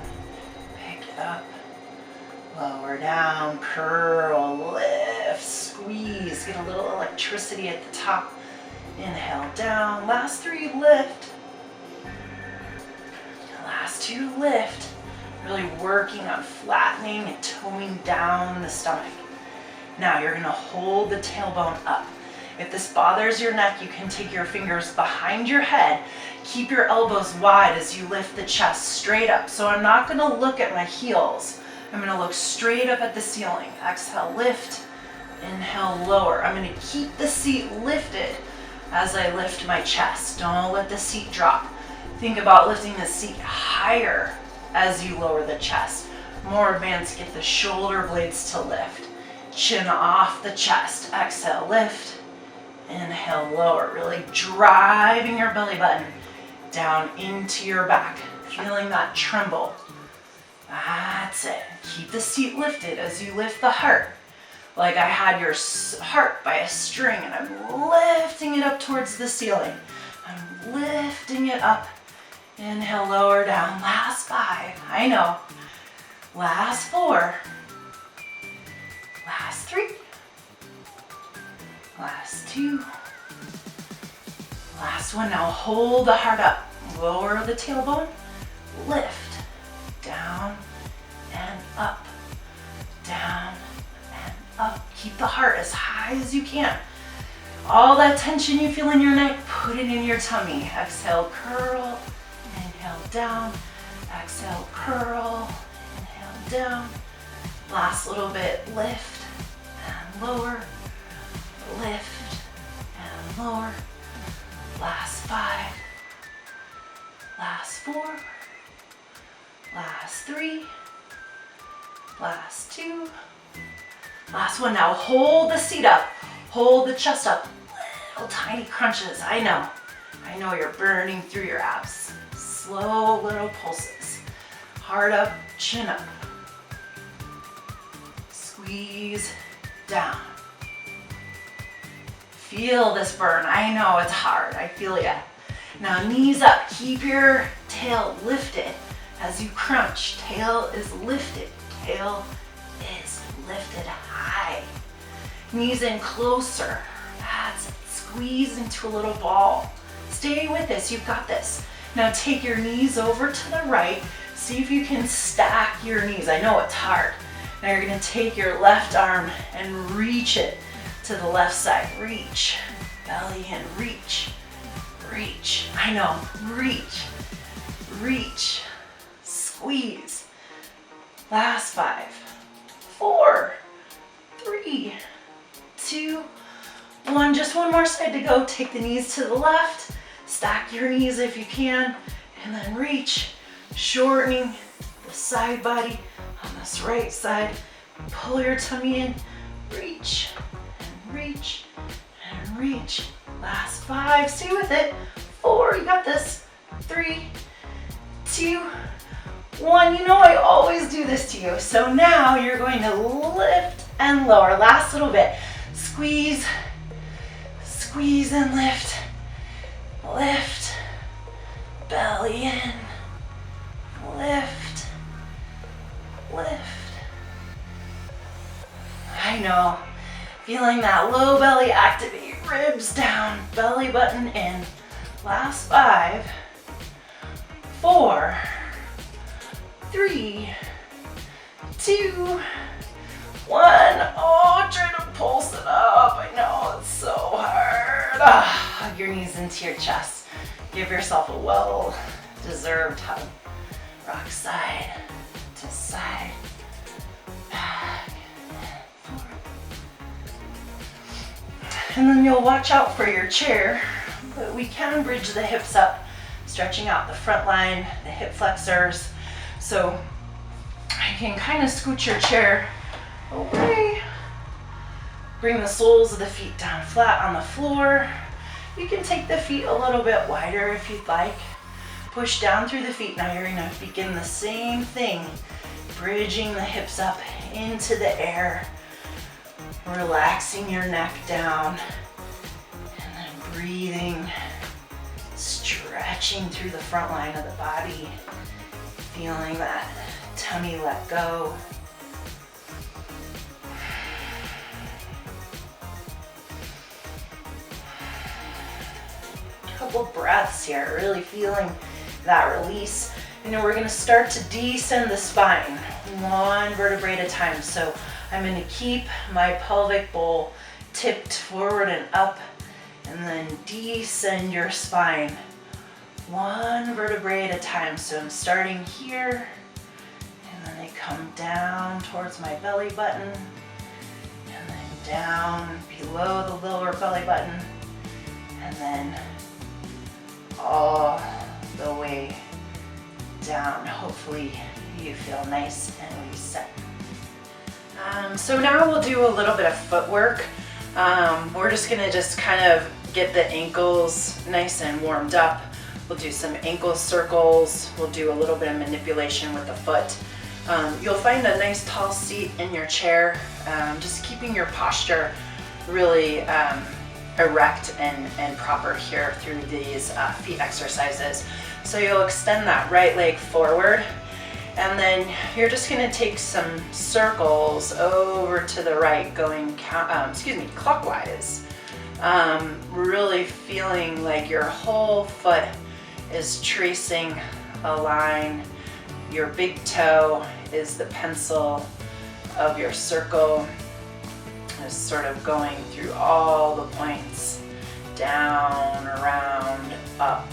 A: Pick it up, lower down, curl, lift, squeeze. Get a little electricity at the top. Inhale down. Last 3, lift. Last 2, lift. Really working on flattening and toning down the stomach. Now you're going to hold the tailbone up. If this bothers your neck, you can take your fingers behind your head. Keep your elbows wide as you lift the chest straight up. So I'm not going to look at my heels. I'm going to look straight up at the ceiling. Exhale, lift. Inhale, lower. I'm going to keep the seat lifted as I lift my chest. Don't let the seat drop. Think about lifting the seat higher as you lower the chest. More advanced, get the shoulder blades to lift. chin off the chest. Exhale, lift. Inhale, lower. Really driving your belly button down into your back. Feeling that tremble. That's it. Keep the seat lifted as you lift the heart. Like I had your heart by a string and I'm lifting it up towards the ceiling. I'm lifting it up. Inhale, lower down. Last 5. I know. Last 4. Last 3. Last 2. Last 1. Now hold the heart up. Lower the tailbone. Lift. Down and up. Down and up. Keep the heart as high as you can. All that tension you feel in your neck, put it in your tummy. Exhale, curl. Inhale, down. Exhale, curl. Inhale, down. Last little bit. Lift and lower. Lift and lower. Last 5. Last 4. Last 3. Last 2. Last 1. Now hold the seat up. Hold the chest up. Little tiny crunches. I know you're burning through your abs. Slow little pulses. Heart up, chin up. Squeeze down. Feel this burn. I know it's hard. I feel ya. Now knees up. Keep your tail lifted as you crunch. Tail is lifted. Tail is lifted high. Knees in closer. That's it. Squeeze into a little ball. Stay with this. You've got this. Now take your knees over to the right. See if you can stack your knees. I know it's hard. Now you're going to take your left arm and reach it to the left side. Reach. Belly in. Reach. Reach. I know. Reach. Reach. Squeeze. Last 5. 4. 3. 2. 1. Just one more side to go. Take the knees to the left. Stack your knees if you can. And then reach. Shortening the side body on this right side. Pull your tummy in. Reach. And reach. And reach. Last 5. Stay with it. 4. You got this. 3. 2. 1. You know I always do this to you. So now you're going to lift and lower. Last little bit. Squeeze. Squeeze and lift. Lift. Belly in. Lift. Lift. I know. Feeling that low belly activate. Ribs down. Belly button in. Last 5. 4. 3. 2. 1. Oh, try to pulse it up. I know, it's so hard. Hug your knees into your chest. Give yourself a well-deserved hug. Rock side to side. Back and forth. And then you'll watch out for your chair, but we can bridge the hips up, stretching out the front line, the hip flexors. So I can kind of scoot your chair away. Bring the soles of the feet down flat on the floor. You can take the feet a little bit wider if you'd like. Push down through the feet. Now you're going to begin the same thing, bridging the hips up into the air, relaxing your neck down, and then breathing, stretching through the front line of the body, feeling that tummy let go. Couple breaths here, really feeling that release. And then we're going to start to descend the spine, one vertebrae at a time. So I'm going to keep my pelvic bowl tipped forward and up, and then descend your spine, one vertebrae at a time. So I'm starting here, and then I come down towards my belly button, and then down below the lower belly button, and then all the way down. Hopefully you feel nice and reset. So now we'll do a little bit of footwork. We're just gonna kind of get the ankles nice and warmed up. We'll do some ankle circles. We'll do a little bit of manipulation with the foot. You'll find a nice tall seat in your chair, just keeping your posture really erect and proper here through these feet exercises. So you'll extend that right leg forward, and then you're just gonna take some circles over to the right, going clockwise. Really feeling like your whole foot is tracing a line. Your big toe is the pencil of your circle. It's sort of going through all the points, down, around, up,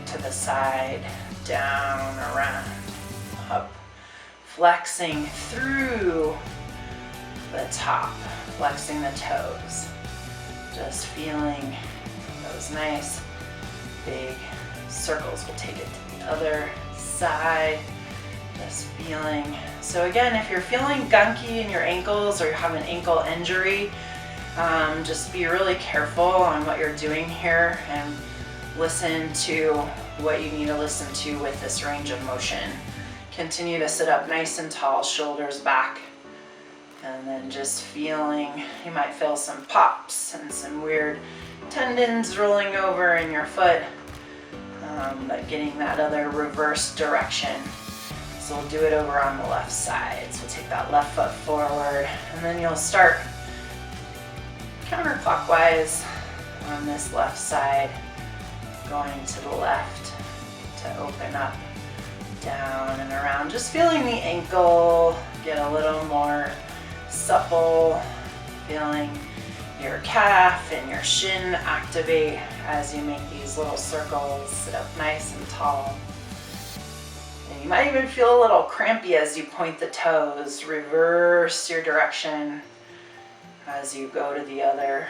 A: to the side, down, around, up, flexing through the top, flexing the toes, just feeling those nice big circles. We'll take it to the other side, just feeling. So again, if you're feeling gunky in your ankles or you have an ankle injury, just be really careful on what you're doing here and listen to what you need to listen to with this range of motion. Continue to sit up nice and tall, shoulders back, and then just feeling, you might feel some pops and some weird tendons rolling over in your foot, but getting that other reverse direction. So we'll do it over on the left side. So take that left foot forward, and then you'll start counterclockwise on this left side, going to the left to open up, down and around. Just feeling the ankle get a little more supple, feeling your calf and your shin activate as you make these little circles, sit up nice and tall. And you might even feel a little crampy as you point the toes. Reverse your direction as you go to the other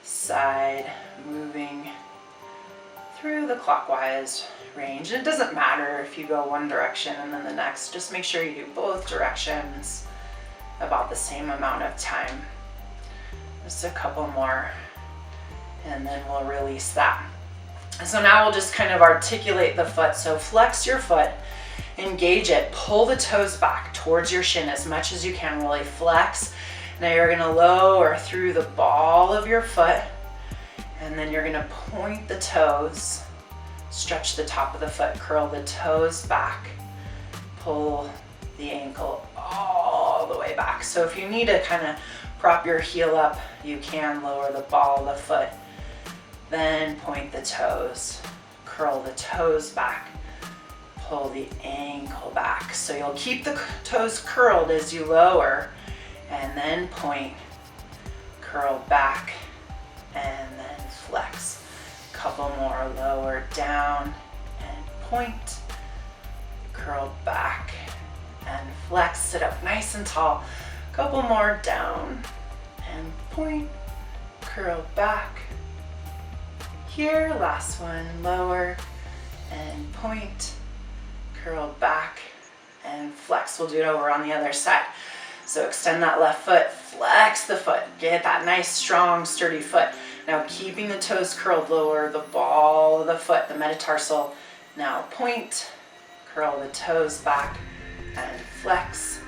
A: side, moving through the clockwise range. It doesn't matter if you go one direction and then the next. Just make sure you do both directions about the same amount of time. Just a couple more, and then we'll release that. So now we'll just kind of articulate the foot. So flex your foot, engage it, pull the toes back towards your shin as much as you can, really flex. Now you're gonna lower through the ball of your foot, and then you're gonna point the toes, stretch the top of the foot, curl the toes back, pull the ankle all the way back. So if you need to kind of prop your heel up, you can lower the ball of the foot, then point the toes, curl the toes back, pull the ankle back. So you'll keep the toes curled as you lower, and then point, curl back, and then flex. Couple more, lower down and point, curl back and flex, sit up nice and tall. Couple more, down and point, curl back. Here, last one, lower and point, curl back and flex. We'll do it over on the other side. So extend that left foot, flex the foot, get that nice, strong, sturdy foot. Now keeping the toes curled, lower the ball of the foot, the metatarsal. Now point, curl the toes back and flex,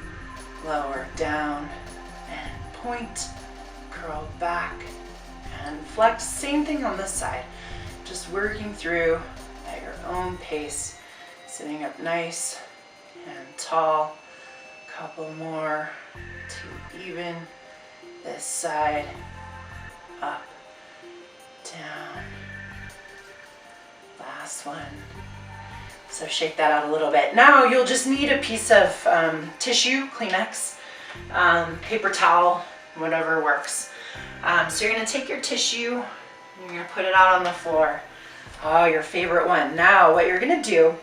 A: lower down and point, curl back and flex. Same thing on this side. Just working through at your own pace, sitting up nice and tall. Couple more to even this side, up, down. Last one. So shake that out a little bit. Now you'll just need a piece of tissue, Kleenex, paper towel, whatever works. So you're gonna take your tissue, you're gonna put it out on the floor. Oh, your favorite one. Now what you're gonna do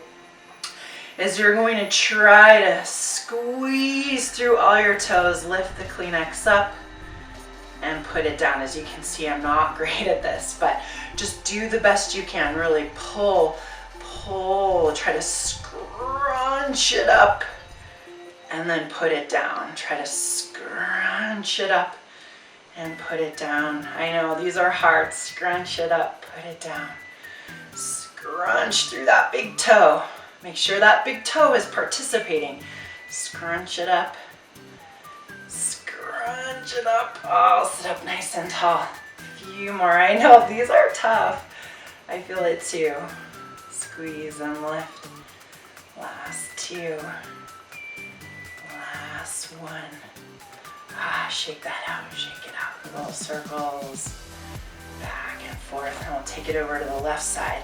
A: is you're going to try to squeeze through all your toes, lift the Kleenex up and put it down. As you can see, I'm not great at this, but just do the best you can. Really pull, try to scrunch it up and then put it down. Try to scrunch it up and put it down. I know these are hard. Scrunch it up, put it down. Scrunch through that big toe. Make sure that big toe is participating. Scrunch it up. Scrunch it up. Oh, sit up nice and tall. A few more. I know these are tough. I feel it too. Squeeze and lift. Last two. Last one. Shake that out. Shake it out. Little circles. Back and forth. And we'll take it over to the left side.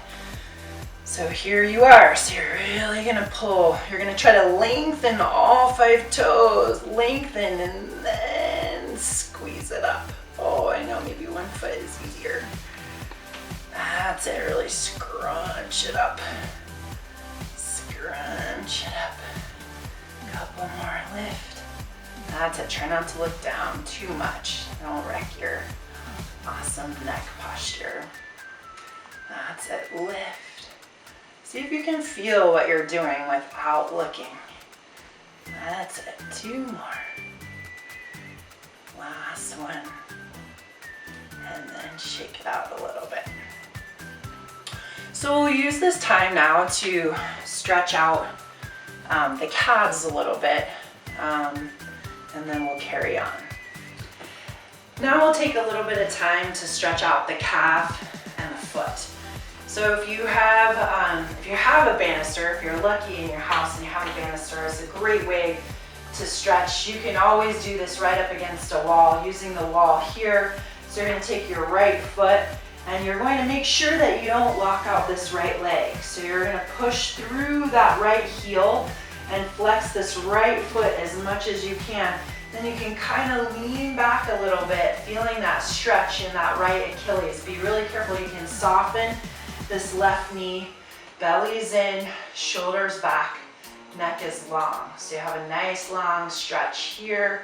A: So here you are. So you're really gonna pull. You're gonna try to lengthen all 5 toes. Lengthen and then squeeze it up. Oh, I know, maybe one foot is easier. That's it, really scrunch it up. Scrunch it up. Couple more, lift. That's it, try not to look down too much. Don't wreck your awesome neck posture. That's it, lift. See if you can feel what you're doing without looking. That's it, 2 more. Last one. And then shake it out a little bit. So we'll use this time now to stretch out the calves a little bit, and then we'll carry on. Now we'll take a little bit of time to stretch out the calf and the foot. So if you have a banister, if you're lucky in your house and you have a banister, it's a great way to stretch. You can always do this right up against a wall, using the wall here. So you're going to take your right foot and you're going to make sure that you don't lock out this right leg. So you're going to push through that right heel and flex this right foot as much as you can. Then you can kind of lean back a little bit, feeling that stretch in that right Achilles. Be really careful. You can soften this left knee, belly's in, shoulders back, neck is long. So you have a nice long stretch here.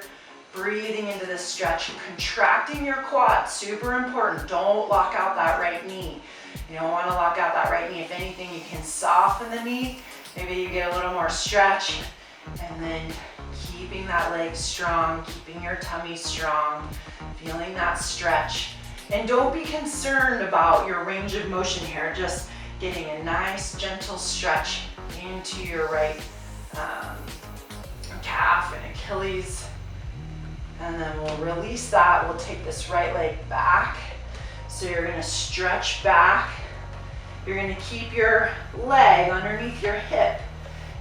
A: Breathing into this stretch, contracting your quad, super important. Don't lock out that right knee. You don't want to lock out that right knee. If anything, you can soften the knee. Maybe you get a little more stretch, and then keeping that leg strong, keeping your tummy strong, feeling that stretch. And don't be concerned about your range of motion here, just getting a nice gentle stretch into your right calf and Achilles. And then we'll release that. We'll take this right leg back. So you're going to stretch back. You're going to keep your leg underneath your hip.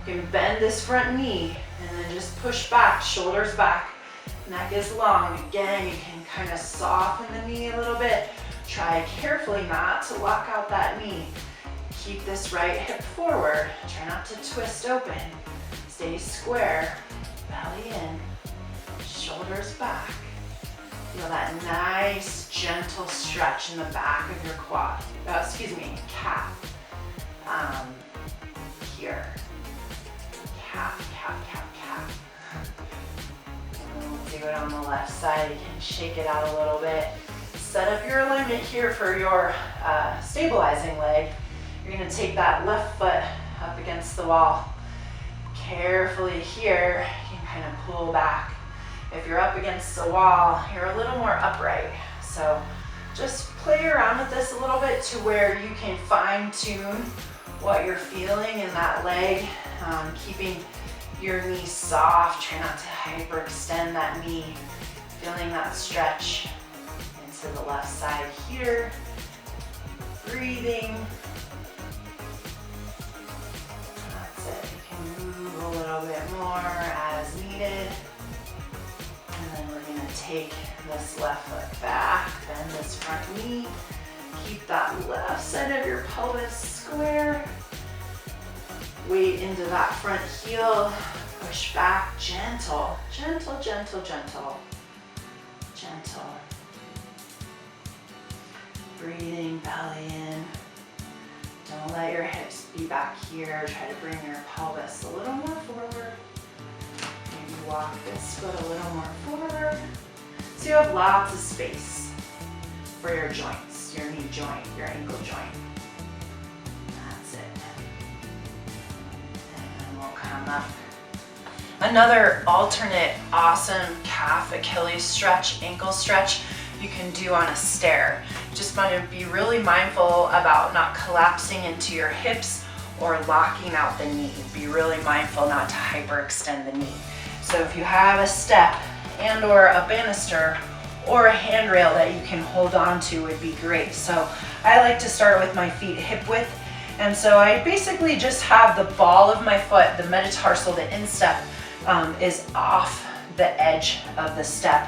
A: You can bend this front knee and then just push back, shoulders back. Neck is long. Again, you can kind of soften the knee a little bit. Try carefully not to lock out that knee. Keep this right hip forward. Try not to twist open. Stay square. Belly in. Shoulders back. Feel that nice, gentle stretch in the back of your quad. Calf. Here. Calf, calf, calf, calf. And then we'll do it on the left side. You can shake it out a little bit. Set up your alignment here for your stabilizing leg. You're going to take that left foot up against the wall. Carefully here, you can kind of pull back. If you're up against the wall, you're a little more upright. So just play around with this a little bit to where you can fine tune what you're feeling in that leg, keeping your knee soft. Try not to hyperextend that knee. Feeling that stretch into the left side here. Breathing. That's it. You can move a little bit more as needed. And then we're going to take this left foot back, bend this front knee. Keep that left side of your pelvis square. Weight into that front heel. Push back, gentle, gentle, gentle, gentle, gentle. Breathing, belly in. Don't let your hips be back here. Try to bring your pelvis a little more forward. Maybe walk this foot a little more forward. So you have lots of space for your joints, your knee joint, your ankle joint. That's it. And we'll come up. Another alternate awesome calf, Achilles stretch, ankle stretch you can do on a stair. Just want to be really mindful about not collapsing into your hips or locking out the knee. Be really mindful not to hyperextend the knee. So if you have a step and or a banister or a handrail that you can hold on to would be great. So I like to start with my feet hip width. And so I basically just have the ball of my foot, the metatarsal, the instep is off the edge of the step.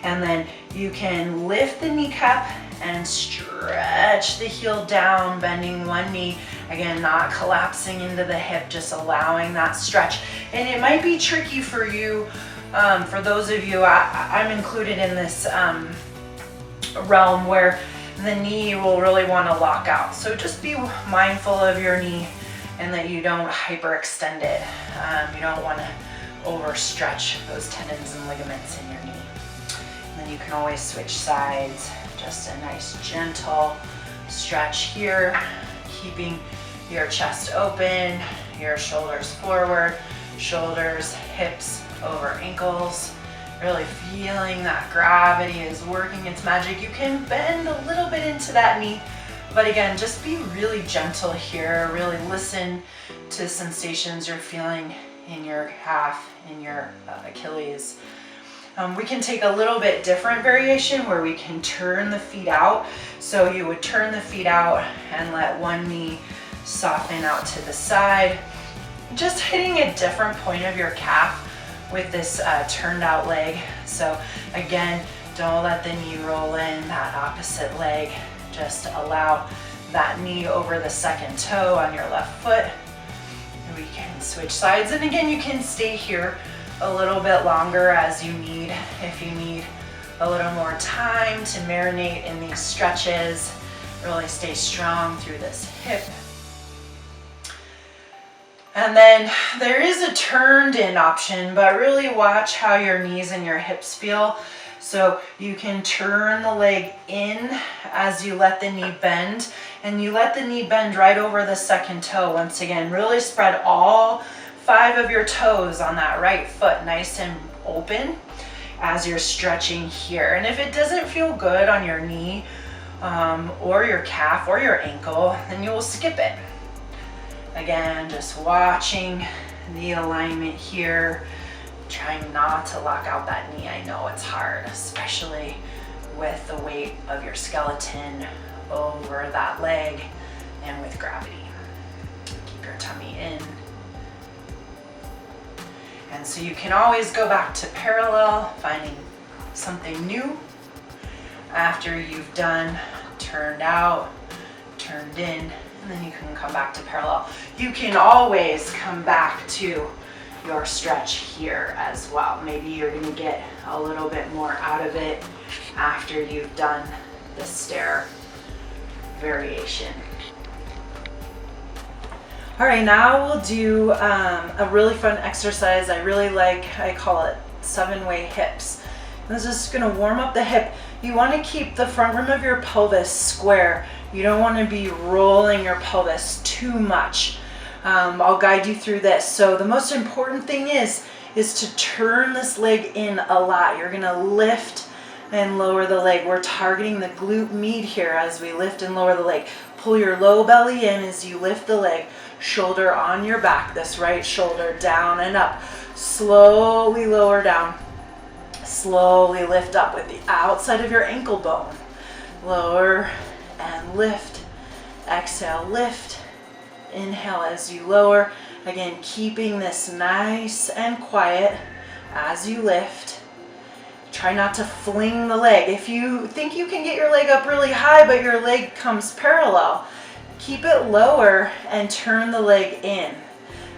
A: And then you can lift the kneecap and stretch the heel down, bending one knee. Again, not collapsing into the hip, just allowing that stretch. And it might be tricky for you, for those of you, I'm included in this realm where the knee will really want to lock out. So just be mindful of your knee and that you don't hyperextend it. You don't want to overstretch those tendons and ligaments in your knee. And then you can always switch sides. Just a nice gentle stretch here, keeping your chest open, your shoulders forward, shoulders, hips over ankles. Really feeling that gravity is working its magic. You can bend a little bit into that knee, but again, just be really gentle here. Really listen to sensations you're feeling in your calf, in your Achilles. We can take a little bit different variation where we can turn the feet out. So you would turn the feet out and let one knee soften out to the side. Just hitting a different point of your calf with this turned out leg. So again, don't let the knee roll in that opposite leg. Just allow that knee over the second toe on your left foot. We can switch sides. And again, you can stay here a little bit longer as you need. If you need a little more time to marinate in these stretches, really stay strong through this hip. And then there is a turned in option, but really watch how your knees and your hips feel. So you can turn the leg in as you let the knee bend, and you let the knee bend right over the second toe. Once again, really spread all 5 of your toes on that right foot nice and open as you're stretching here. And if it doesn't feel good on your knee or your calf or your ankle, then you will skip it. Again, just watching the alignment here, trying not to lock out that knee. I know it's hard, especially with the weight of your skeleton over that leg and with gravity. Keep your tummy in. And so you can always go back to parallel, finding something new after you've done turned out, turned in, and then you can come back to parallel. You can always come back to your stretch here as well. Maybe you're going to get a little bit more out of it after you've done the stair variation. All right, now we'll do a really fun exercise I really like. I call it 7-way hips. This is just gonna warm up the hip. You wanna keep the front rim of your pelvis square. You don't wanna be rolling your pelvis too much. I'll guide you through this. So the most important thing is to turn this leg in a lot. You're gonna lift and lower the leg. We're targeting the glute med here as we lift and lower the leg. Pull your low belly in as you lift the leg. Shoulder on your back, this right shoulder down and up. Slowly lower down. Slowly lift up with the outside of your ankle bone. Lower and lift. Exhale, lift. Inhale as you lower. Again, keeping this nice and quiet as you lift. Try not to fling the leg. If you think you can get your leg up really high, but your leg comes parallel, keep it lower and turn the leg in.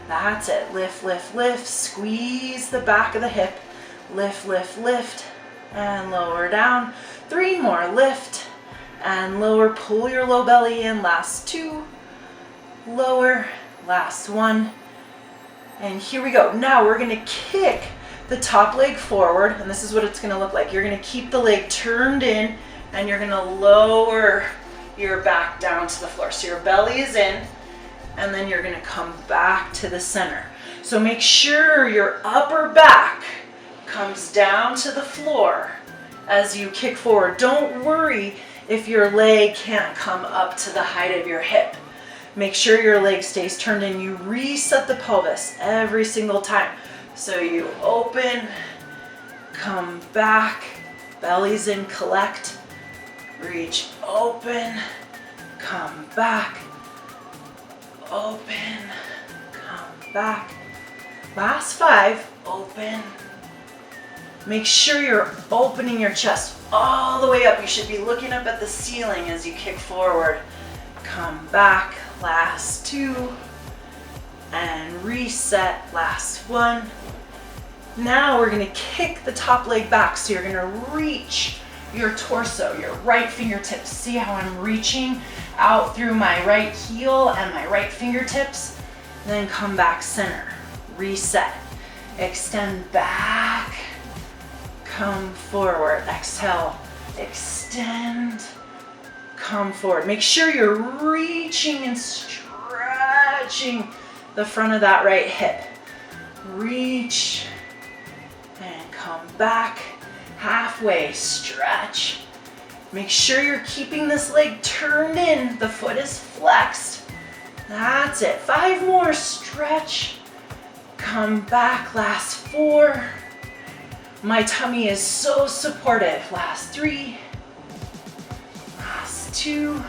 A: That's it. Lift, lift, lift. Squeeze the back of the hip. Lift, lift, lift, and lower down. 3 more. Lift and lower. Pull your low belly in. Last 2. Lower. Last 1. And here we go. Now we're going to kick the top leg forward, and this is what it's going to look like. You're going to keep the leg turned in, and you're going to lower your back down to the floor. So your belly is in, and then you're going to come back to the center. So make sure your upper back comes down to the floor as you kick forward. Don't worry if your leg can't come up to the height of your hip. Make sure your leg stays turned in. You reset the pelvis every single time. So you open, come back, belly's in, collect, reach, open, come back, open, come back. Last 5, open. Make sure you're opening your chest all the way up. You should be looking up at the ceiling as you kick forward. Come back, last 2, and reset, last 1. Now we're gonna kick the top leg back, so you're gonna reach your torso, your right fingertips. See how I'm reaching out through my right heel and my right fingertips? Then come back center, reset, extend back, come forward, exhale, extend, come forward. Make sure you're reaching and stretching the front of that right hip. Reach and come back, halfway, stretch. Make sure you're keeping this leg turned in, the foot is flexed. That's it, 5 more, stretch, come back, last 4. My tummy is so supportive, last 3, last 2,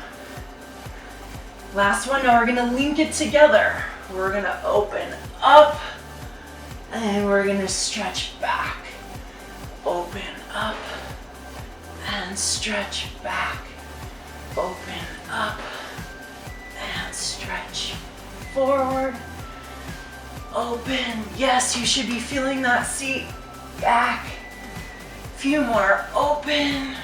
A: last 1. Now we're gonna link it together. We're gonna open up and we're gonna stretch back. Open up and stretch back. Open up and stretch forward. Open. Yes, you should be feeling that seat back. Few more. Open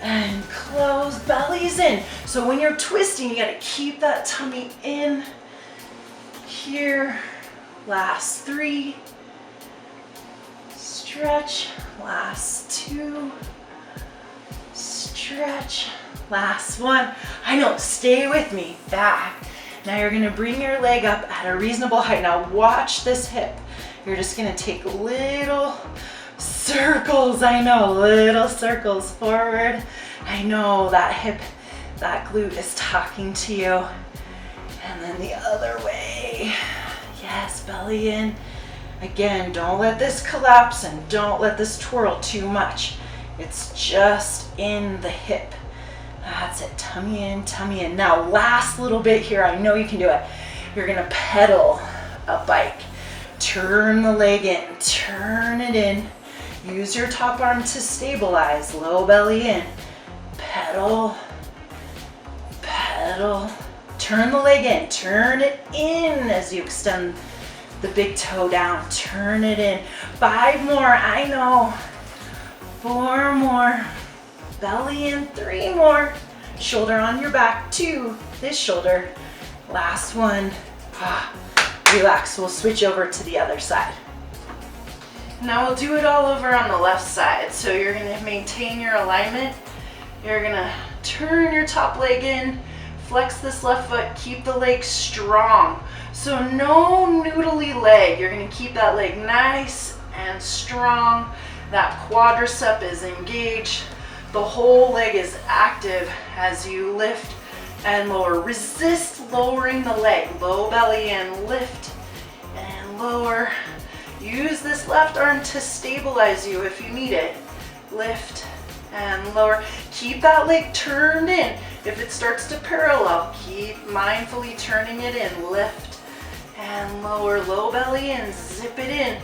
A: and close. Belly's in. So when you're twisting, you gotta keep that tummy in. Here. Last 3. Stretch. Last 2. Stretch. Last 1. I know, stay with me. Back. Now you're gonna bring your leg up at a reasonable height. Now watch this hip. You're just gonna take little circles. I know, little circles forward. I know that hip, that glute is talking to you. And then the other way. Yes, belly in. Again, don't let this collapse and don't let this twirl too much. It's just in the hip. That's it, tummy in, tummy in. Now, last little bit here, I know you can do it. You're gonna pedal a bike. Turn the leg in, turn it in. Use your top arm to stabilize, low belly in. Pedal, pedal. Turn the leg in, turn it in as you extend the big toe down. Turn it in. 5 more, I know. 4 more. Belly in, 3 more. Shoulder on your back, 2. This shoulder. Last 1. Relax, we'll switch over to the other side. Now we'll do it all over on the left side. So you're gonna maintain your alignment. You're gonna turn your top leg in, flex this left foot, keep the leg strong. So no noodly leg. You're gonna keep that leg nice and strong. That quadricep is engaged. The whole leg is active as you lift and lower. Resist lowering the leg. Low belly in, lift and lower. Use this left arm to stabilize you if you need it. Lift and lower. Keep that leg turned in. If it starts to parallel, keep mindfully turning it in. Lift and lower. Low belly in, zip it in.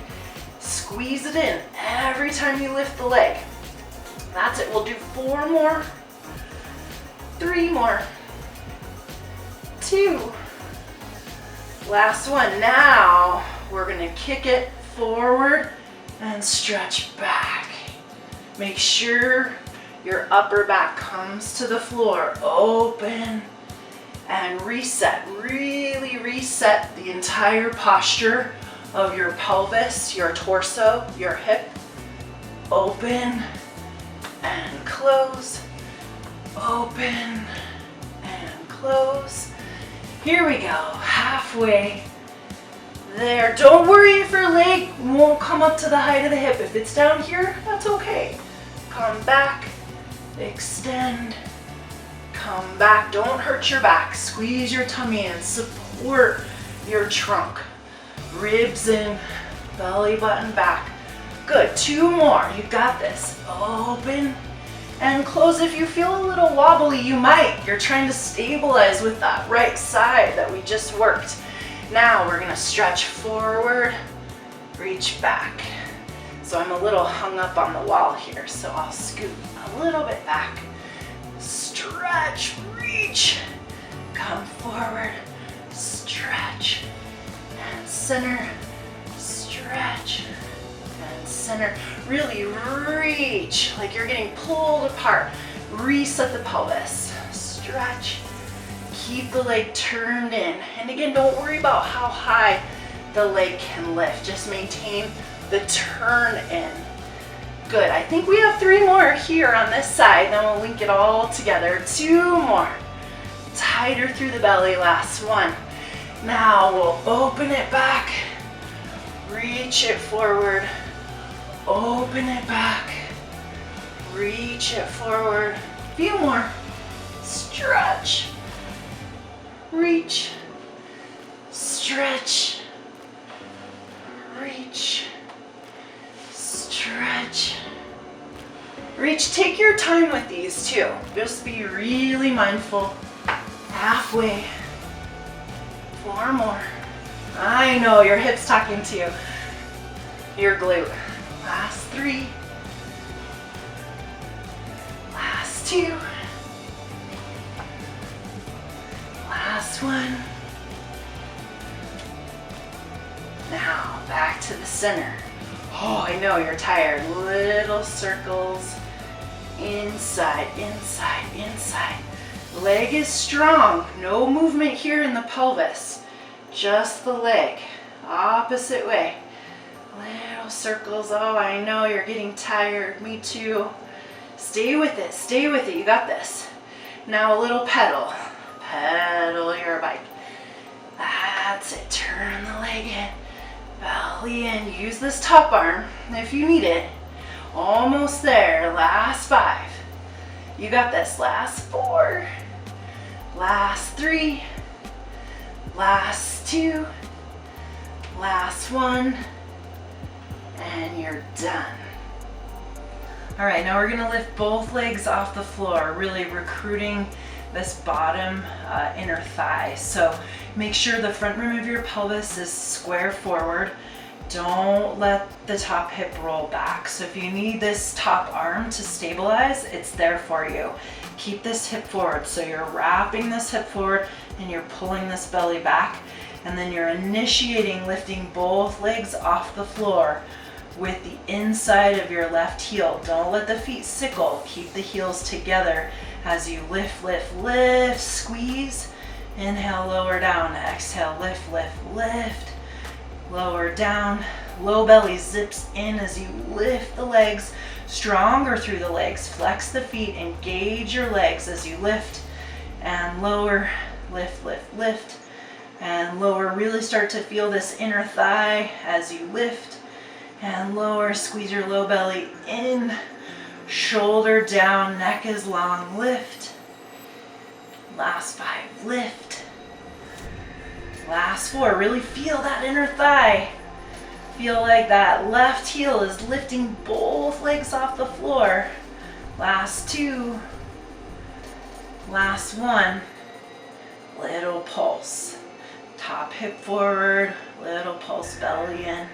A: Squeeze it in every time you lift the leg. That's it. We'll do 4 more. 3 more. 2. Last one. Now we're gonna kick it forward and stretch back. Make sure your upper back comes to the floor. Open and reset. Really reset the entire posture of your pelvis, your torso, your hip. Open and close. Open and close. Here we go. Halfway. There, don't worry if your leg won't come up to the height of the hip. If it's down here, that's okay. Come back, extend, come back. Don't hurt your back. Squeeze your tummy in, support your trunk. Ribs in, belly button back. Good, 2 more, you got this. Open and close. If you feel a little wobbly, you might. You're trying to stabilize with that right side that we just worked. Now we're gonna stretch forward, reach back. So I'm a little hung up on the wall here, so I'll scoot a little bit back. Stretch, reach, come forward, stretch, and center, stretch, and center. Really reach, like you're getting pulled apart. Reset the pelvis, stretch. Keep the leg turned in. And again, don't worry about how high the leg can lift. Just maintain the turn in. Good, I think we have 3 more here on this side. Then we'll link it all together. 2 more. Tighter through the belly, last one. Now we'll open it back. Reach it forward. Open it back. Reach it forward. A few more. Stretch. Reach, stretch, reach, stretch, reach. Take your time with these too. Just be really mindful. Halfway. 4 more. I know your hip's talking to you. Your glute. Last 3. Last 2. Last one. Now back to the center. Oh, I know you're tired. Little circles. Inside, inside, inside. Leg is strong. No movement here in the pelvis. Just the leg. Opposite way. Little circles. Oh, I know you're getting tired. Me too. Stay with it. Stay with it. You got this. Now a little pedal. Pedal your bike. That's it. Turn the leg in. Belly in. Use this top arm if you need it. Almost there. Last 5. You got this. Last 4. Last 3. Last 2. Last 1. And you're done. All right, now we're gonna lift both legs off the floor, really recruiting this bottom inner thigh. So make sure the front rim of your pelvis is square forward. Don't let the top hip roll back. So if you need this top arm to stabilize, it's there for you. Keep this hip forward. So you're wrapping this hip forward and you're pulling this belly back. And then you're initiating lifting both legs off the floor with the inside of your left heel. Don't let the feet sickle. Keep the heels together as you lift, lift, lift, squeeze. Inhale, lower down. Exhale, lift, lift, lift. Lower down. Low belly zips in as you lift the legs. Stronger through the legs. Flex the feet. Engage your legs as you lift and lower. Lift, lift, lift. And lower. Really start to feel this inner thigh as you lift and lower. Squeeze your low belly in. Shoulder down, neck is long, lift. Last 5, lift. Last 4, really feel that inner thigh. Feel like that left heel is lifting both legs off the floor. Last 2. Last 1. Little pulse. Top hip forward, little pulse, belly in,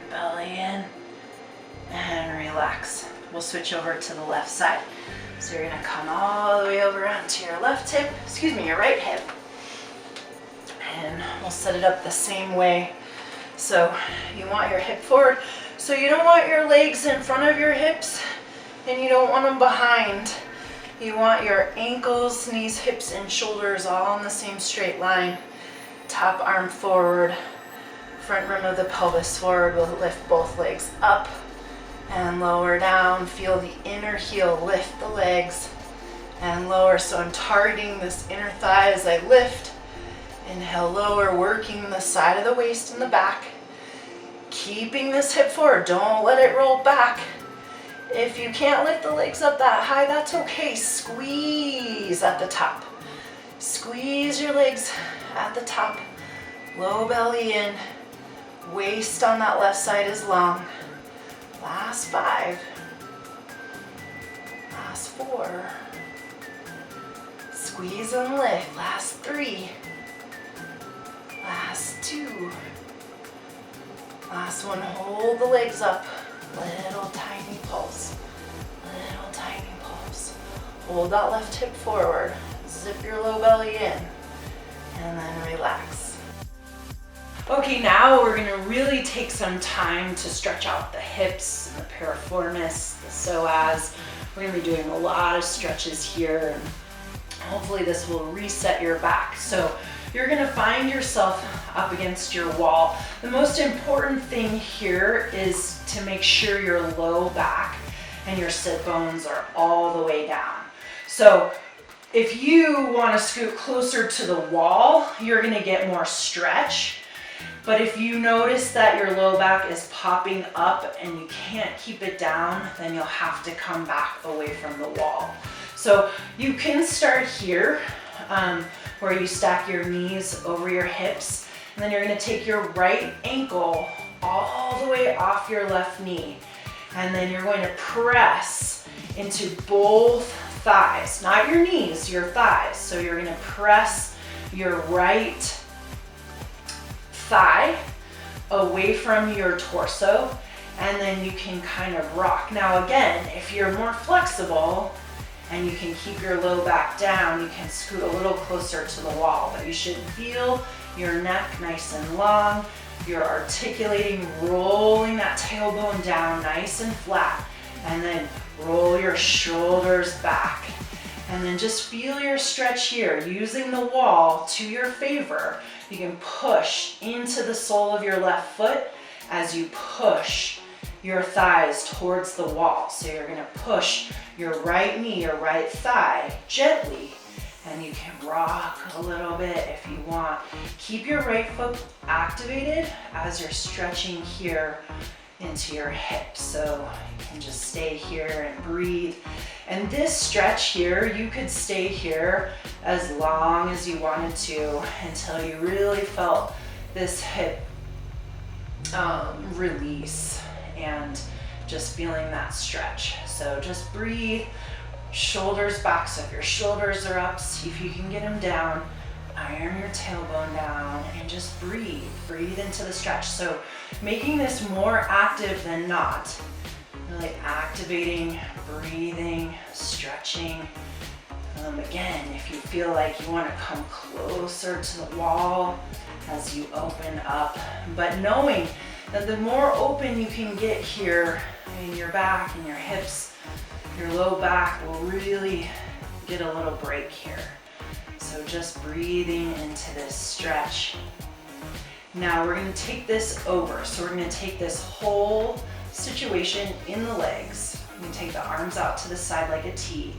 A: and relax. We'll switch over to the left side. So you're gonna come all the way over onto your left hip, your right hip. And we'll set it up the same way. So you want your hip forward. So you don't want your legs in front of your hips and you don't want them behind. You want your ankles, knees, hips, and shoulders all in the same straight line. Top arm forward, front rim of the pelvis forward. We'll lift both legs up and lower down. Feel the inner heel lift the legs and lower. So I'm targeting this inner thigh as I lift. Inhale, lower, working the side of the waist and the back. Keeping this hip forward, don't let it roll back. If you can't lift the legs up that high, that's okay. Squeeze at the top. Squeeze your legs at the top. Low belly in. Waist on that left side is long. Last 5. Last 4. Squeeze and lift. Last 3. Last 2. Last one, hold the legs up. Little tiny pulse. Little tiny pulse. Hold that left hip forward. Zip your low belly in. And then relax. Okay, now we're gonna really take some time to stretch out the hips, the piriformis, the psoas. We're gonna be doing a lot of stretches here, and hopefully this will reset your back. So you're gonna find yourself up against your wall. The most important thing here is to make sure your low back and your sit bones are all the way down. So if you wanna scoot closer to the wall, you're gonna get more stretch. But if you notice that your low back is popping up and you can't keep it down, then you'll have to come back away from the wall. So you can start here, where you stack your knees over your hips, and then you're gonna take your right ankle all the way off your left knee, and then you're going to press into both thighs, not your knees, your thighs. So you're gonna press your right thigh away from your torso, and then you can kind of rock. Now again, if you're more flexible, and you can keep your low back down, you can scoot a little closer to the wall, but you should feel your neck nice and long. You're articulating, rolling that tailbone down nice and flat, and then roll your shoulders back. And then just feel your stretch here. Using the wall to your favor, you can push into the sole of your left foot as you push your thighs towards the wall. So you're gonna push your right knee, your right thigh gently, and you can rock a little bit if you want. Keep your right foot activated as you're stretching here into your hips. So you can just stay here and breathe. And this stretch here, you could stay here as long as you wanted to until you really felt this hip release and just feeling that stretch. So just breathe, shoulders back. So if your shoulders are up, see if you can get them down. Iron your tailbone down and just breathe. Breathe into the stretch. So making this more active than not. Really activating, breathing, stretching. Again, if you feel like you want to come closer to the wall as you open up, but knowing that the more open you can get here in your back and your hips, your low back will really get a little break here. So just breathing into this stretch. Now we're going to take this over. So we're going to take this whole situation in the legs. You're going to take the arms out to the side like a T.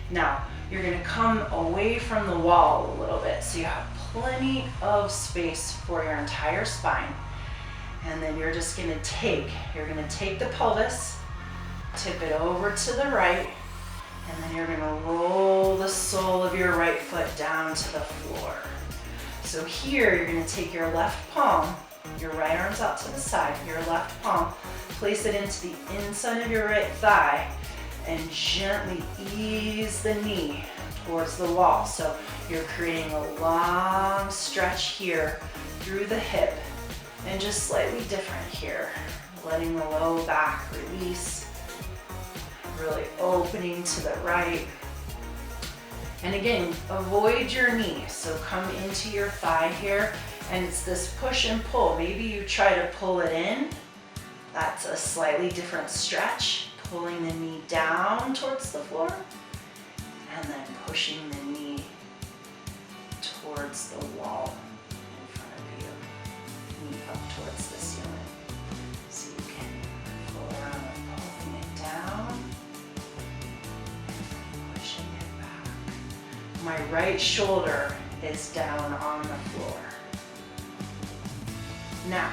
A: Now you're going to come away from the wall a little bit so you have plenty of space for your entire spine. And then you're just going to take the pelvis, tip it over to the right, and then you're going to roll the sole of your right foot down to the floor. So here you're going to take your left palm, your right arm's out to the side, your left palm, place it into the inside of your right thigh, and gently ease the knee towards the wall. So you're creating a long stretch here through the hip, and just slightly different here, letting the low back release, really opening to the right. And again, avoid your knee. So come into your thigh here, and it's this push and pull. Maybe you try to pull it in. That's a slightly different stretch. Pulling the knee down towards the floor, and then pushing the knee towards the wall in front of you. Knee up towards the ceiling. So you can pull around and pulling it down, pushing it back. My right shoulder is down on the floor. Now,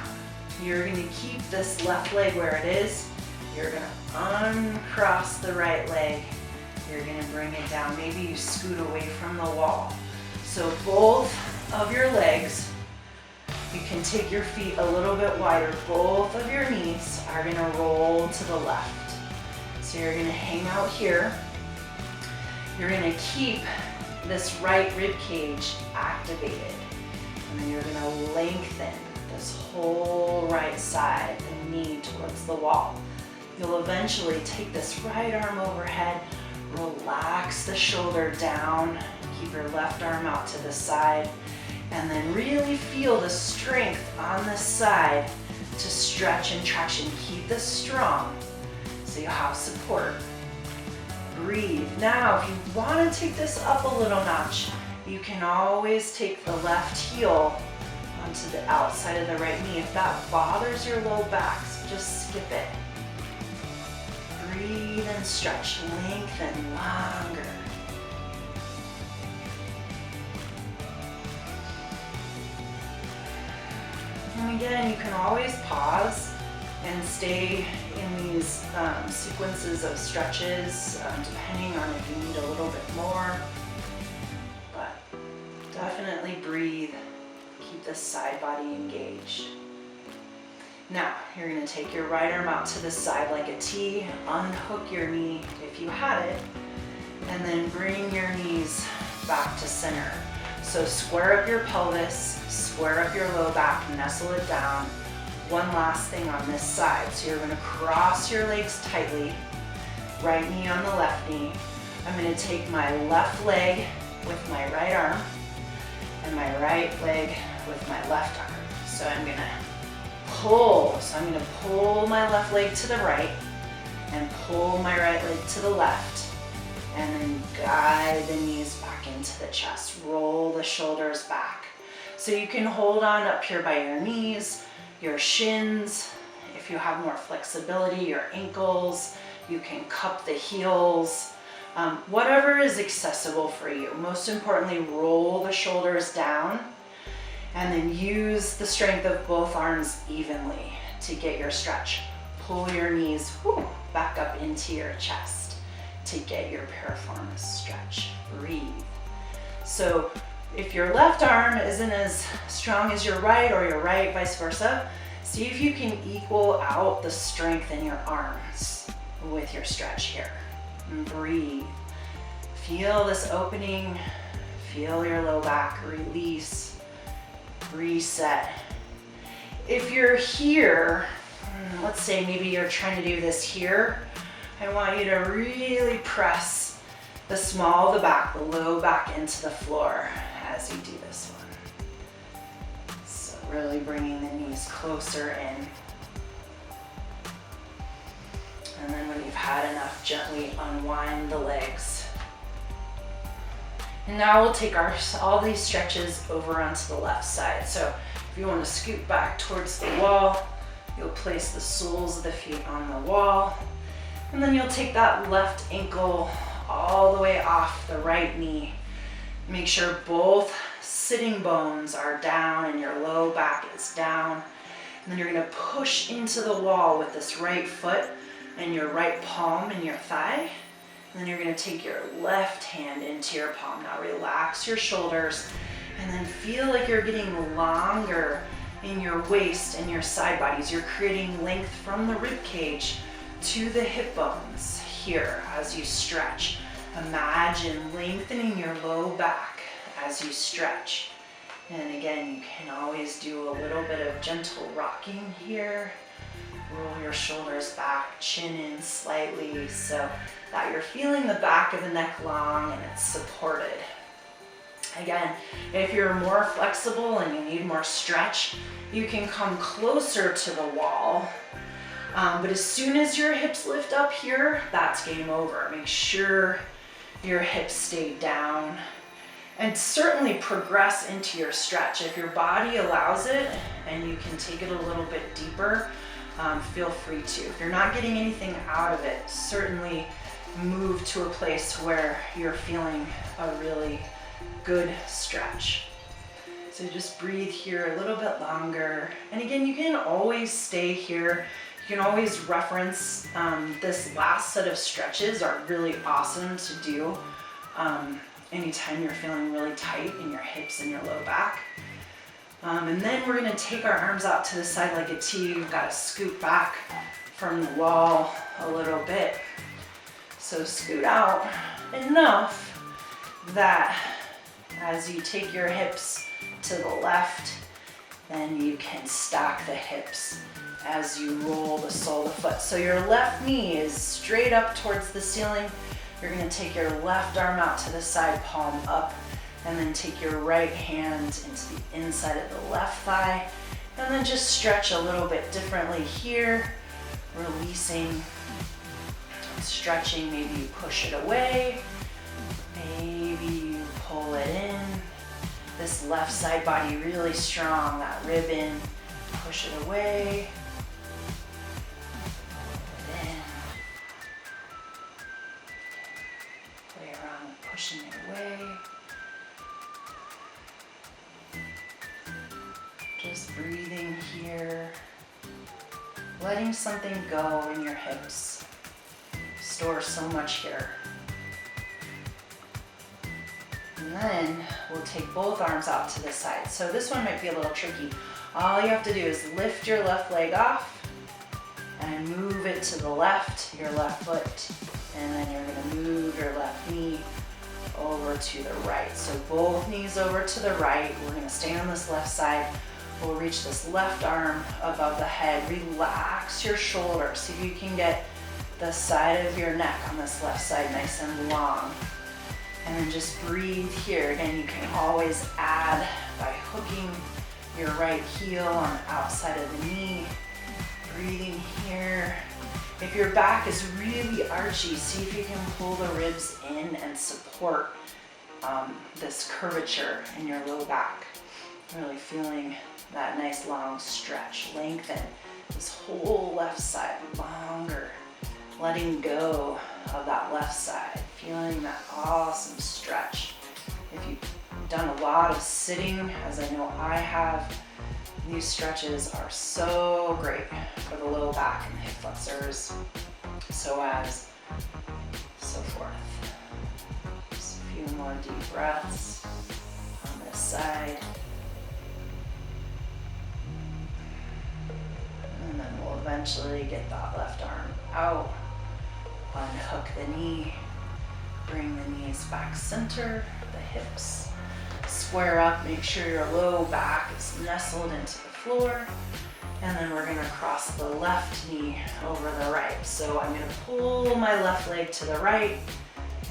A: You're gonna keep this left leg where it is. You're gonna uncross the right leg. You're gonna bring it down. Maybe you scoot away from the wall. So both of your legs, you can take your feet a little bit wider. Both of your knees are gonna roll to the left. So you're gonna hang out here. You're gonna keep this right rib cage activated. And then you're gonna lengthen this whole right side, the knee towards the wall. You'll eventually take this right arm overhead, relax the shoulder down, keep your left arm out to the side, and then really feel the strength on this side to stretch and traction. Keep this strong so you have support. Breathe. Now, if you want to take this up a little notch, you can always take the left heel onto the outside of the right knee. If that bothers your low back, so just skip it. Breathe and stretch, lengthen longer. And again, you can always pause and stay in these sequences of stretches, depending on if you need a little bit more. But definitely breathe, keep the side body engaged. Now, you're gonna take your right arm out to the side like a T, unhook your knee if you had it, and then bring your knees back to center. So square up your pelvis, square up your low back, nestle it down. One last thing on this side. So you're gonna cross your legs tightly, right knee on the left knee. I'm gonna take my left leg with my right arm and my right leg with my left arm. So I'm gonna pull. So I'm gonna pull my left leg to the right and pull my right leg to the left, and then guide the knees back into the chest. Roll the shoulders back. So you can hold on up here by your knees, your shins. If you have more flexibility, your ankles, you can cup the heels. Whatever is accessible for you. Most importantly, roll the shoulders down and then use the strength of both arms evenly to get your stretch. Pull your knees back up into your chest to get your piriformis stretch. Breathe. So if your left arm isn't as strong as your right, or your right vice versa, see if you can equal out the strength in your arms with your stretch here. And breathe. Feel this opening. Feel your low back release. Reset. If you're here, let's say maybe you're trying to do this here, I want you to really press the small of the back, the low back into the floor as you do this one. So really bringing the knees closer in. And then when you've had enough, gently unwind the legs. And now we'll take all these stretches over onto the left side. So if you want to scoot back towards the wall, you'll place the soles of the feet on the wall. And then you'll take that left ankle all the way off the right knee. Make sure both sitting bones are down and your low back is down. And then you're going to push into the wall with this right foot and your right palm and your thigh. And then you're going to take your left hand into your palm. Now relax your shoulders and then feel like you're getting longer in your waist and your side bodies. You're creating length from the rib cage to the hip bones here as you stretch. Imagine lengthening your low back as you stretch. And again, you can always do a little bit of gentle rocking here. Roll your shoulders back, chin in slightly so that you're feeling the back of the neck long and it's supported. Again, if you're more flexible and you need more stretch, you can come closer to the wall. But as soon as your hips lift up here, that's game over. Make sure your hips stay down. And certainly progress into your stretch. If your body allows it and you can take it a little bit deeper, feel free to. If you're not getting anything out of it, certainly move to a place where you're feeling a really good stretch. So just breathe here a little bit longer. And again, you can always stay here. You can always reference this last set of stretches are really awesome to do anytime you're feeling really tight in your hips and your low back. And then we're gonna take our arms out to the side like a T. You've got to scoot back from the wall a little bit. So scoot out enough that as you take your hips to the left, then you can stack the hips as you roll the sole of the foot. So your left knee is straight up towards the ceiling. You're gonna take your left arm out to the side, palm up, and then take your right hand into the inside of the left thigh, and then just stretch a little bit differently here, releasing, stretching. Maybe you push it away, maybe you pull it in. This left side body really strong, that rib in, push it away, pull it in, play around with pushing it away. Just breathing here, letting something go in your hips. Store so much here. And then we'll take both arms out to the side. So this one might be a little tricky. All you have to do is lift your left leg off and move it to the left, your left foot, and then you're gonna move your left knee over to the right. So both knees over to the right. We're gonna stay on this left side. We'll reach this left arm above the head. Relax your shoulders. See if you can get the side of your neck on this left side nice and long. And then just breathe here. Again, you can always add by hooking your right heel on the outside of the knee. Breathing here. If your back is really archy, see if you can pull the ribs in and support this curvature in your low back. Really feeling that nice long stretch. Lengthen this whole left side longer. Letting go of that left side. Feeling that awesome stretch. If you've done a lot of sitting, as I know I have, these stretches are so great for the low back and hip flexors, psoas, so forth. Just a few more deep breaths on this side. And then we'll eventually get that left arm out. Unhook the knee. Bring the knees back center, the hips. Square up, make sure your low back is nestled into the floor. And then we're gonna cross the left knee over the right. So I'm gonna pull my left leg to the right.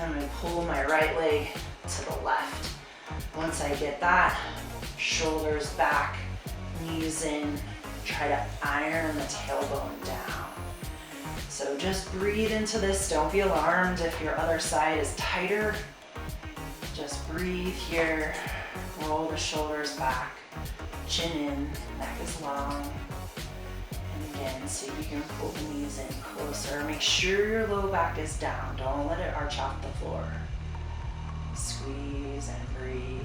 A: I'm gonna pull my right leg to the left. Once I get that, shoulders back, knees in, try to iron the tailbone down. So just breathe into this. Don't be alarmed if your other side is tighter. Just breathe here. Roll the shoulders back, chin in, neck is long. And again, see if you can pull the knees in closer. Make sure your low back is down. Don't let it arch off the floor. Squeeze and breathe.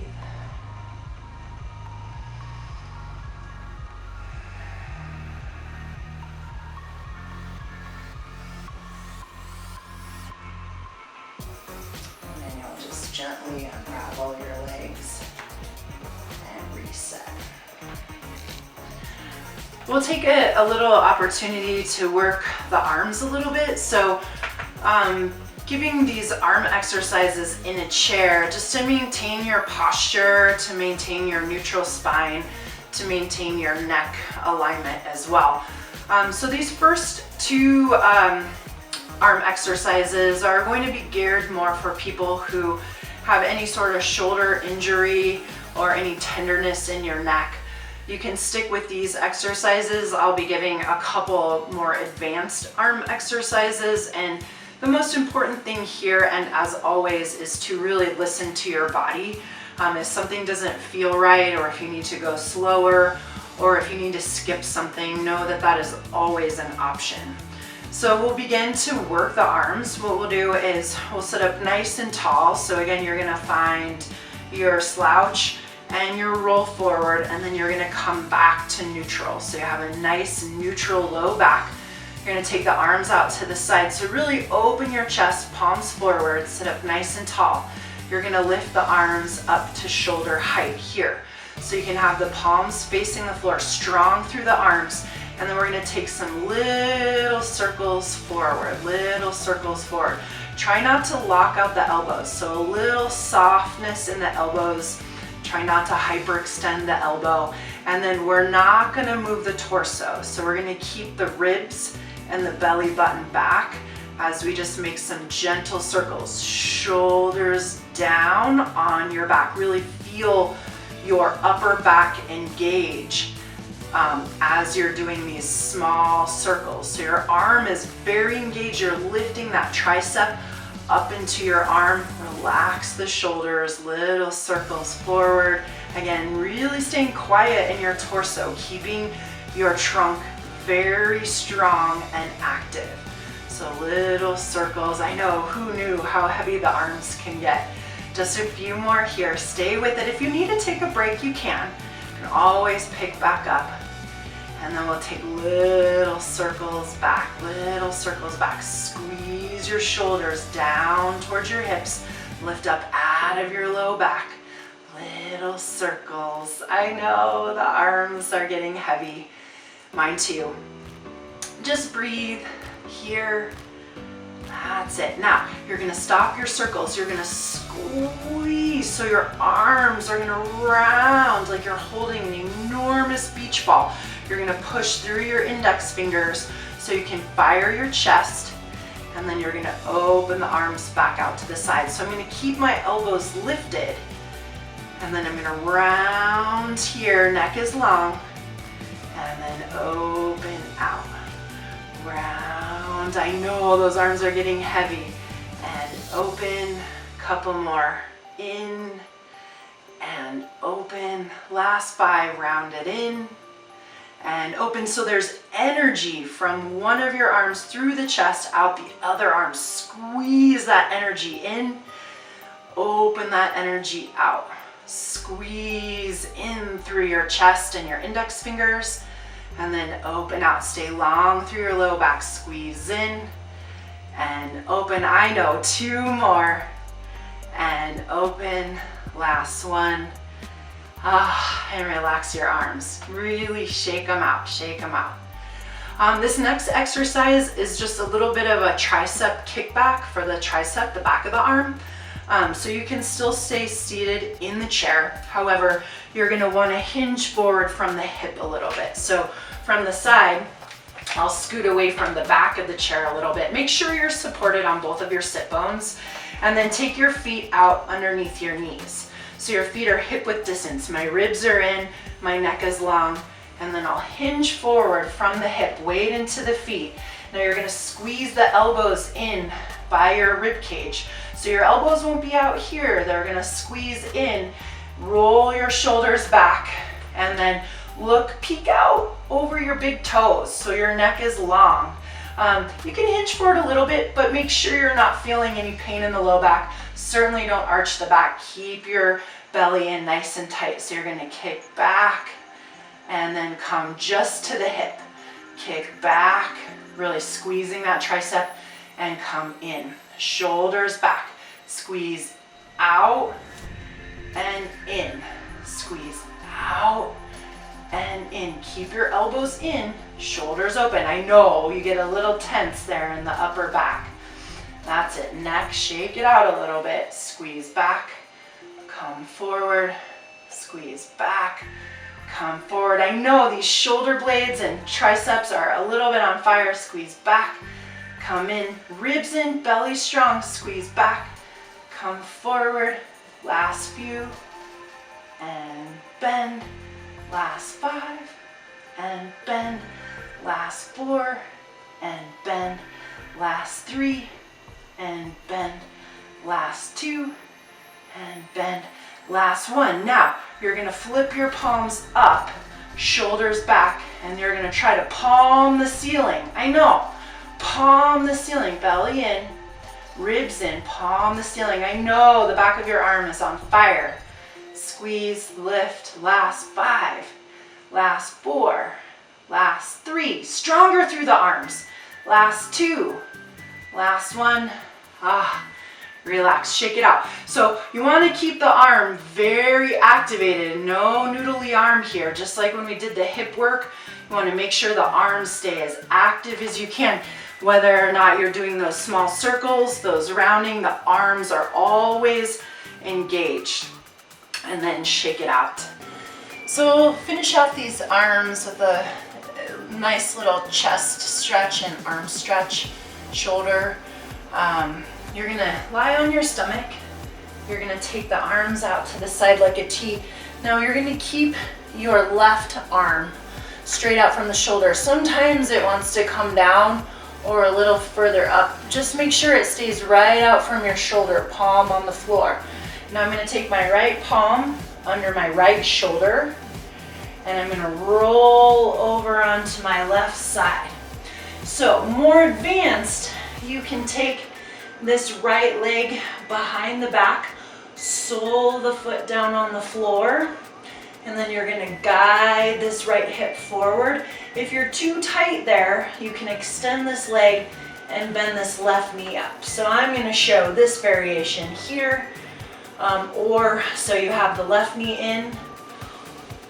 A: Gently unravel your legs and reset. We'll take a little opportunity to work the arms a little bit. So giving these arm exercises in a chair just to maintain your posture, to maintain your neutral spine, to maintain your neck alignment as well. So these first two arm exercises are going to be geared more for people who have any sort of shoulder injury or any tenderness in your neck. You can stick with these exercises. I'll be giving a couple more advanced arm exercises, and the most important thing here, and as always, is to really listen to your body. If something doesn't feel right, or if you need to go slower, or if you need to skip something, know that that is always an option. So we'll begin to work the arms. What we'll do is we'll sit up nice and tall. So again, you're gonna find your slouch and your roll forward, and then you're gonna come back to neutral. So you have a nice neutral low back. You're gonna take the arms out to the side. So really open your chest, palms forward, sit up nice and tall. You're gonna lift the arms up to shoulder height here. So you can have the palms facing the floor, strong through the arms. And then we're gonna take some little circles forward, little circles forward. Try not to lock out the elbows. So a little softness in the elbows. Try not to hyperextend the elbow. And then we're not gonna move the torso. So we're gonna keep the ribs and the belly button back as we just make some gentle circles. Shoulders down on your back. Really feel your upper back engage as you're doing these small circles. So your arm is very engaged. You're lifting that tricep up into your arm. Relax the shoulders, little circles forward. Again, really staying quiet in your torso, keeping your trunk very strong and active. So little circles. I know, who knew how heavy the arms can get. Just a few more here. Stay with it. If you need to take a break, you can. You can always pick back up. And then we'll take little circles back, little circles back. Squeeze your shoulders down towards your hips. Lift up out of your low back. Little circles. I know the arms are getting heavy. Mine too. Just breathe here. That's it. Now, you're gonna stop your circles. You're gonna squeeze. So your arms are gonna round like you're holding an enormous beach ball. You're gonna push through your index fingers so you can fire your chest, and then you're gonna open the arms back out to the side. So I'm gonna keep my elbows lifted, and then I'm gonna round here, neck is long, and then open out. Round. I know those arms are getting heavy. And open, couple more. In and open. Last 5, round it in and open. So there's energy from one of your arms through the chest, out the other arm. Squeeze that energy in. Open that energy out. Squeeze in through your chest and your index fingers. And then open out. Stay long through your low back. Squeeze in and open. I know, 2 more. And open. Last one. And relax your arms. Really shake them out. Shake them out. This next exercise is just a little bit of a tricep kickback for the tricep, the back of the arm. So you can still stay seated in the chair. However, you're gonna wanna hinge forward from the hip a little bit. So from the side, I'll scoot away from the back of the chair a little bit. Make sure you're supported on both of your sit bones, and then take your feet out underneath your knees. So your feet are hip width distance. My ribs are in, my neck is long, and then I'll hinge forward from the hip, weight into the feet. Now you're gonna squeeze the elbows in by your rib cage. So your elbows won't be out here, they're gonna squeeze in. Roll your shoulders back, and then peek out over your big toes so your neck is long. You can hinge forward a little bit, but make sure you're not feeling any pain in the low back. Certainly don't arch the back. Keep your belly in nice and tight. So you're gonna kick back and then come just to the hip. Kick back, really squeezing that tricep, and come in. Shoulders back. Squeeze out and in. Squeeze out and in. Keep your elbows in, shoulders open. I know you get a little tense there in the upper back. That's it. Neck, shake it out a little bit. Squeeze back, come forward, squeeze back, come forward. I know these shoulder blades and triceps are a little bit on fire. Squeeze back, come in, ribs in, belly strong. Squeeze back, come forward. Last few, and bend. Last 5, and bend. Last 4, and bend. Last 3, and bend. Last 2, and bend. Last 1. Now, you're gonna flip your palms up, shoulders back, and you're gonna try to palm the ceiling. I know, palm the ceiling, belly in, ribs in, palm the ceiling. I know the back of your arm is on fire. Squeeze, lift, last 5, last 4, last 3. Stronger through the arms. Last 2, last 1. Relax, shake it out. So you want to keep the arm very activated. No noodly arm here. Just like when we did the hip work, you want to make sure the arms stay as active as you can. Whether or not you're doing those small circles, those rounding, the arms are always engaged. And then shake it out. So finish off these arms with a nice little chest stretch and arm stretch, shoulder. You're gonna lie on your stomach. You're gonna take the arms out to the side like a T. Now you're gonna keep your left arm straight out from the shoulder. Sometimes it wants to come down or a little further up. Just make sure it stays right out from your shoulder, palm on the floor. Now I'm gonna take my right palm under my right shoulder and I'm gonna roll over onto my left side. So more advanced, you can take this right leg behind the back, sole the foot down on the floor, and then you're gonna guide this right hip forward. If you're too tight there, you can extend this leg and bend this left knee up. So I'm gonna show this variation here, or so you have the left knee in,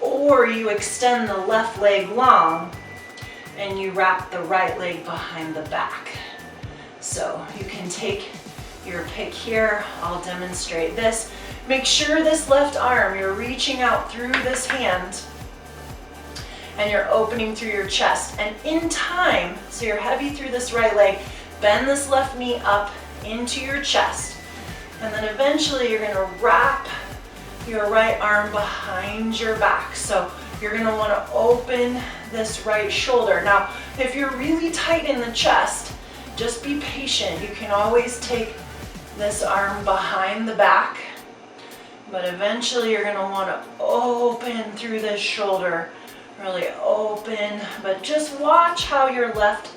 A: or you extend the left leg long and you wrap the right leg behind the back. So you can take your pick here. I'll demonstrate this. Make sure this left arm, you're reaching out through this hand and you're opening through your chest. And in time, so you're heavy through this right leg, bend this left knee up into your chest. And then eventually you're gonna wrap your right arm behind your back. So you're gonna wanna open this right shoulder. Now, if you're really tight in the chest, just be patient. You can always take this arm behind the back, but eventually you're gonna wanna open through this shoulder, really open, but just watch how your left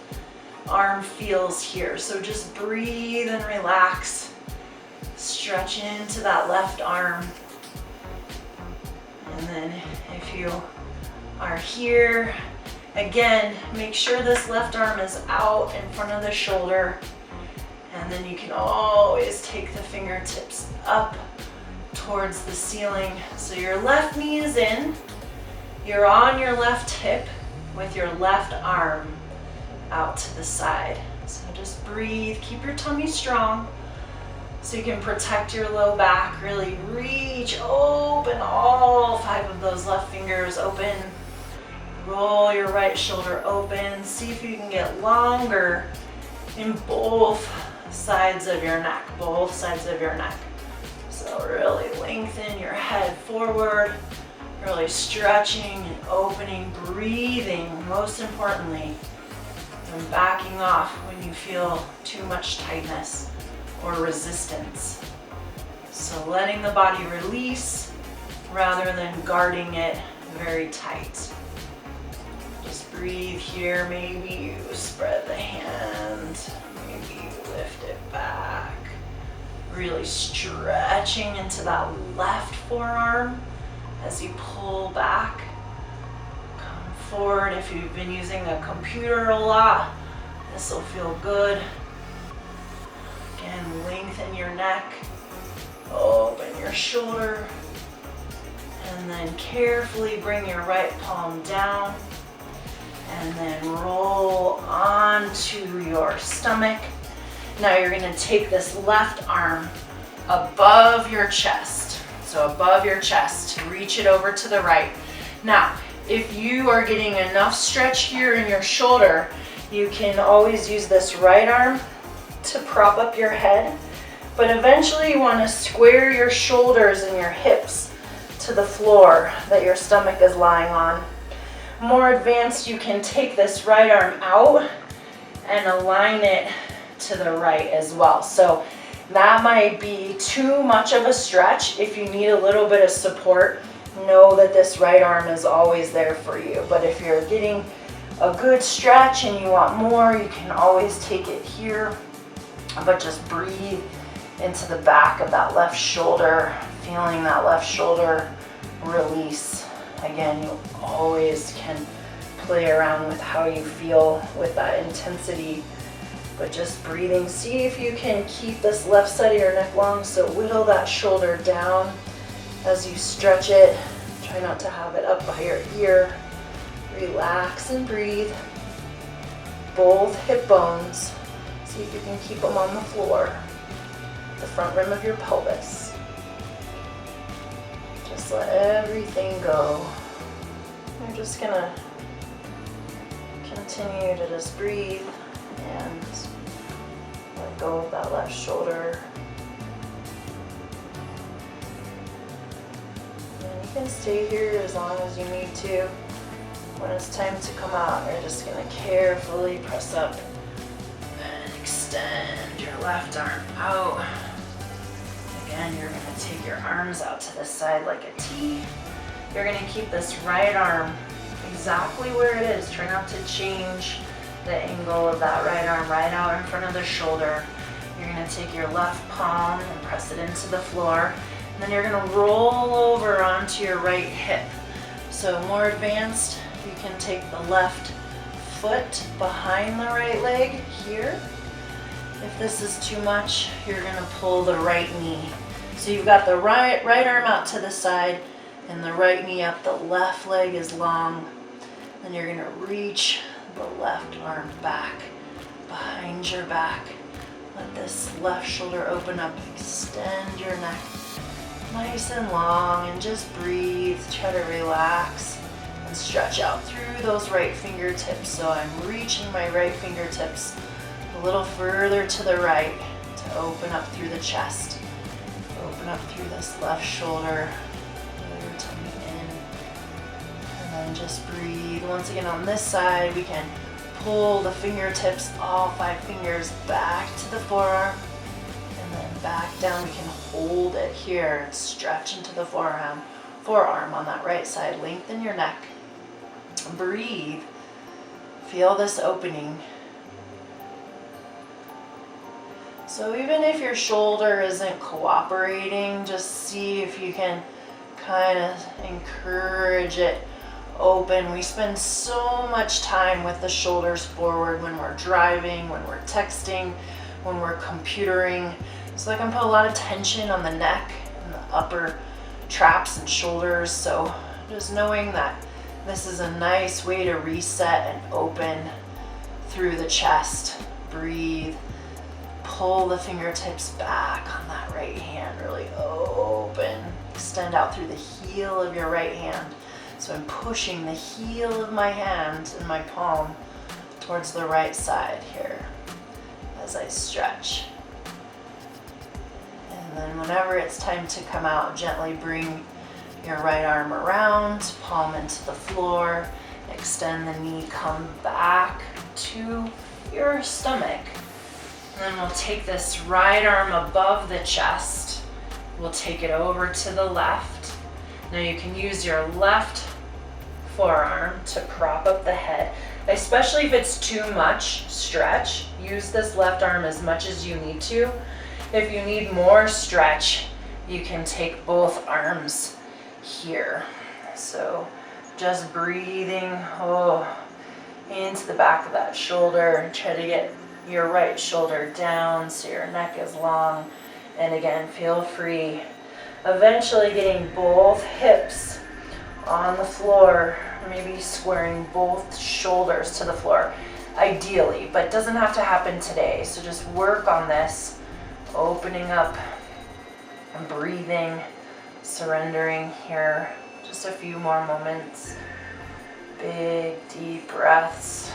A: arm feels here. So just breathe and relax. Stretch into that left arm. And then if you are here, again, make sure this left arm is out in front of the shoulder. And then you can always take the fingertips up towards the ceiling. So your left knee is in, you're on your left hip with your left arm out to the side. So just breathe, keep your tummy strong so you can protect your low back. Really reach, open all 5 of those left fingers open. Roll your right shoulder open. See if you can get longer in both sides of your neck, both sides of your neck. So really lengthen your head forward, really stretching and opening, breathing, most importantly, and backing off when you feel too much tightness or resistance. So letting the body release rather than guarding it very tight. Just breathe here. Maybe you spread the hand. Maybe you lift it back. Really stretching into that left forearm as you pull back. Come forward. If you've been using a computer a lot, this will feel good. Again, lengthen your neck. Open your shoulder. And then carefully bring your right palm down. And then roll onto your stomach. Now you're gonna take this left arm above your chest. So above your chest, reach it over to the right. Now, if you are getting enough stretch here in your shoulder, you can always use this right arm to prop up your head. But eventually you wanna square your shoulders and your hips to the floor that your stomach is lying on. More advanced, you can take this right arm out and align it to the right as well. So that might be too much of a stretch. If you need a little bit of support, know that this right arm is always there for you. But if you're getting a good stretch and you want more, you can always take it here. But just breathe into the back of that left shoulder. feeling that left shoulder release. Again, you always can play around with how you feel with that intensity, but just breathing. See if you can keep this left side of your neck long, so whittle that shoulder down as you stretch it. Try not to have it up by your ear. Relax and breathe. Both hip bones. See if you can keep them on the floor, the front rim of your pelvis. Just let everything go. You're just gonna continue to just breathe and let go of that left shoulder. And you can stay here as long as you need to. When it's time to come out, you're just gonna carefully press up and extend your left arm out. Again, you're gonna take your arms out to the side like a T. You're gonna keep this right arm exactly where it is. Try not to change the angle of that right arm right out in front of the shoulder. You're gonna take your left palm and press it into the floor. And then you're gonna roll over onto your right hip. So more advanced, you can take the left foot behind the right leg here. If this is too much, you're gonna pull the right knee. So you've got the right arm out to the side and the right knee up. The left leg is long. Then you're gonna reach the left arm back behind your back. Let this left shoulder open up. Extend your neck nice and long and just breathe. Try to relax and stretch out through those right fingertips. So I'm reaching my right fingertips a little further to the right to open up through the chest. Open up through this left shoulder. Pull your tummy in. And then just breathe. Once again on this side, we can pull the fingertips, all 5 fingers back to the forearm. And then back down. We can hold it here and stretch into the forearm on that right side. Lengthen your neck. Breathe. Feel this opening. So even if your shoulder isn't cooperating, just see if you can kind of encourage it open. We spend so much time with the shoulders forward when we're driving, when we're texting, when we're computering. So that can put a lot of tension on the neck and the upper traps and shoulders. So just knowing that this is a nice way to reset and open through the chest. Breathe. Pull the fingertips back on that right hand, really open. Extend out through the heel of your right hand. So I'm pushing the heel of my hand and my palm towards the right side here as I stretch. And then whenever it's time to come out, gently bring your right arm around, palm into the floor, extend the knee, come back to your stomach. And then we'll take this right arm above the chest. We'll take it over to the left. Now you can use your left forearm to prop up the head. Especially if it's too much stretch, use this left arm as much as you need to. If you need more stretch, you can take both arms here. So just breathing into the back of that shoulder. Try to get your right shoulder down so your neck is long. And again, feel free. Eventually getting both hips on the floor, maybe squaring both shoulders to the floor, ideally, but it doesn't have to happen today. So just work on this, opening up and breathing, surrendering here. Just a few more moments. Big, deep breaths.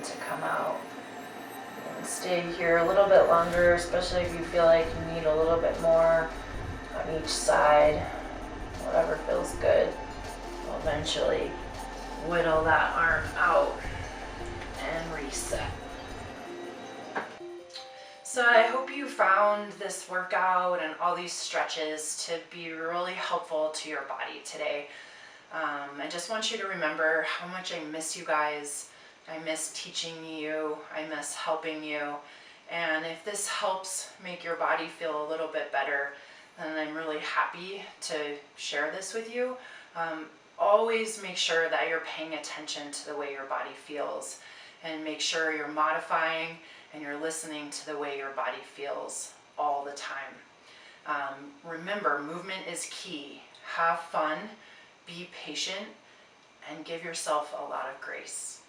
A: To come out and stay here a little bit longer, especially if you feel like you need a little bit more on each side. Whatever feels good. We'll eventually whittle that arm out and reset. So I hope you found this workout and all these stretches to be really helpful to your body today. I just want you to remember how much I miss you guys. I miss teaching you. I miss helping you. And if this helps make your body feel a little bit better, then I'm really happy to share this with you. Always make sure that you're paying attention to the way your body feels, and make sure you're modifying and you're listening to the way your body feels all the time. Remember, movement is key. Have fun, be patient, and give yourself a lot of grace.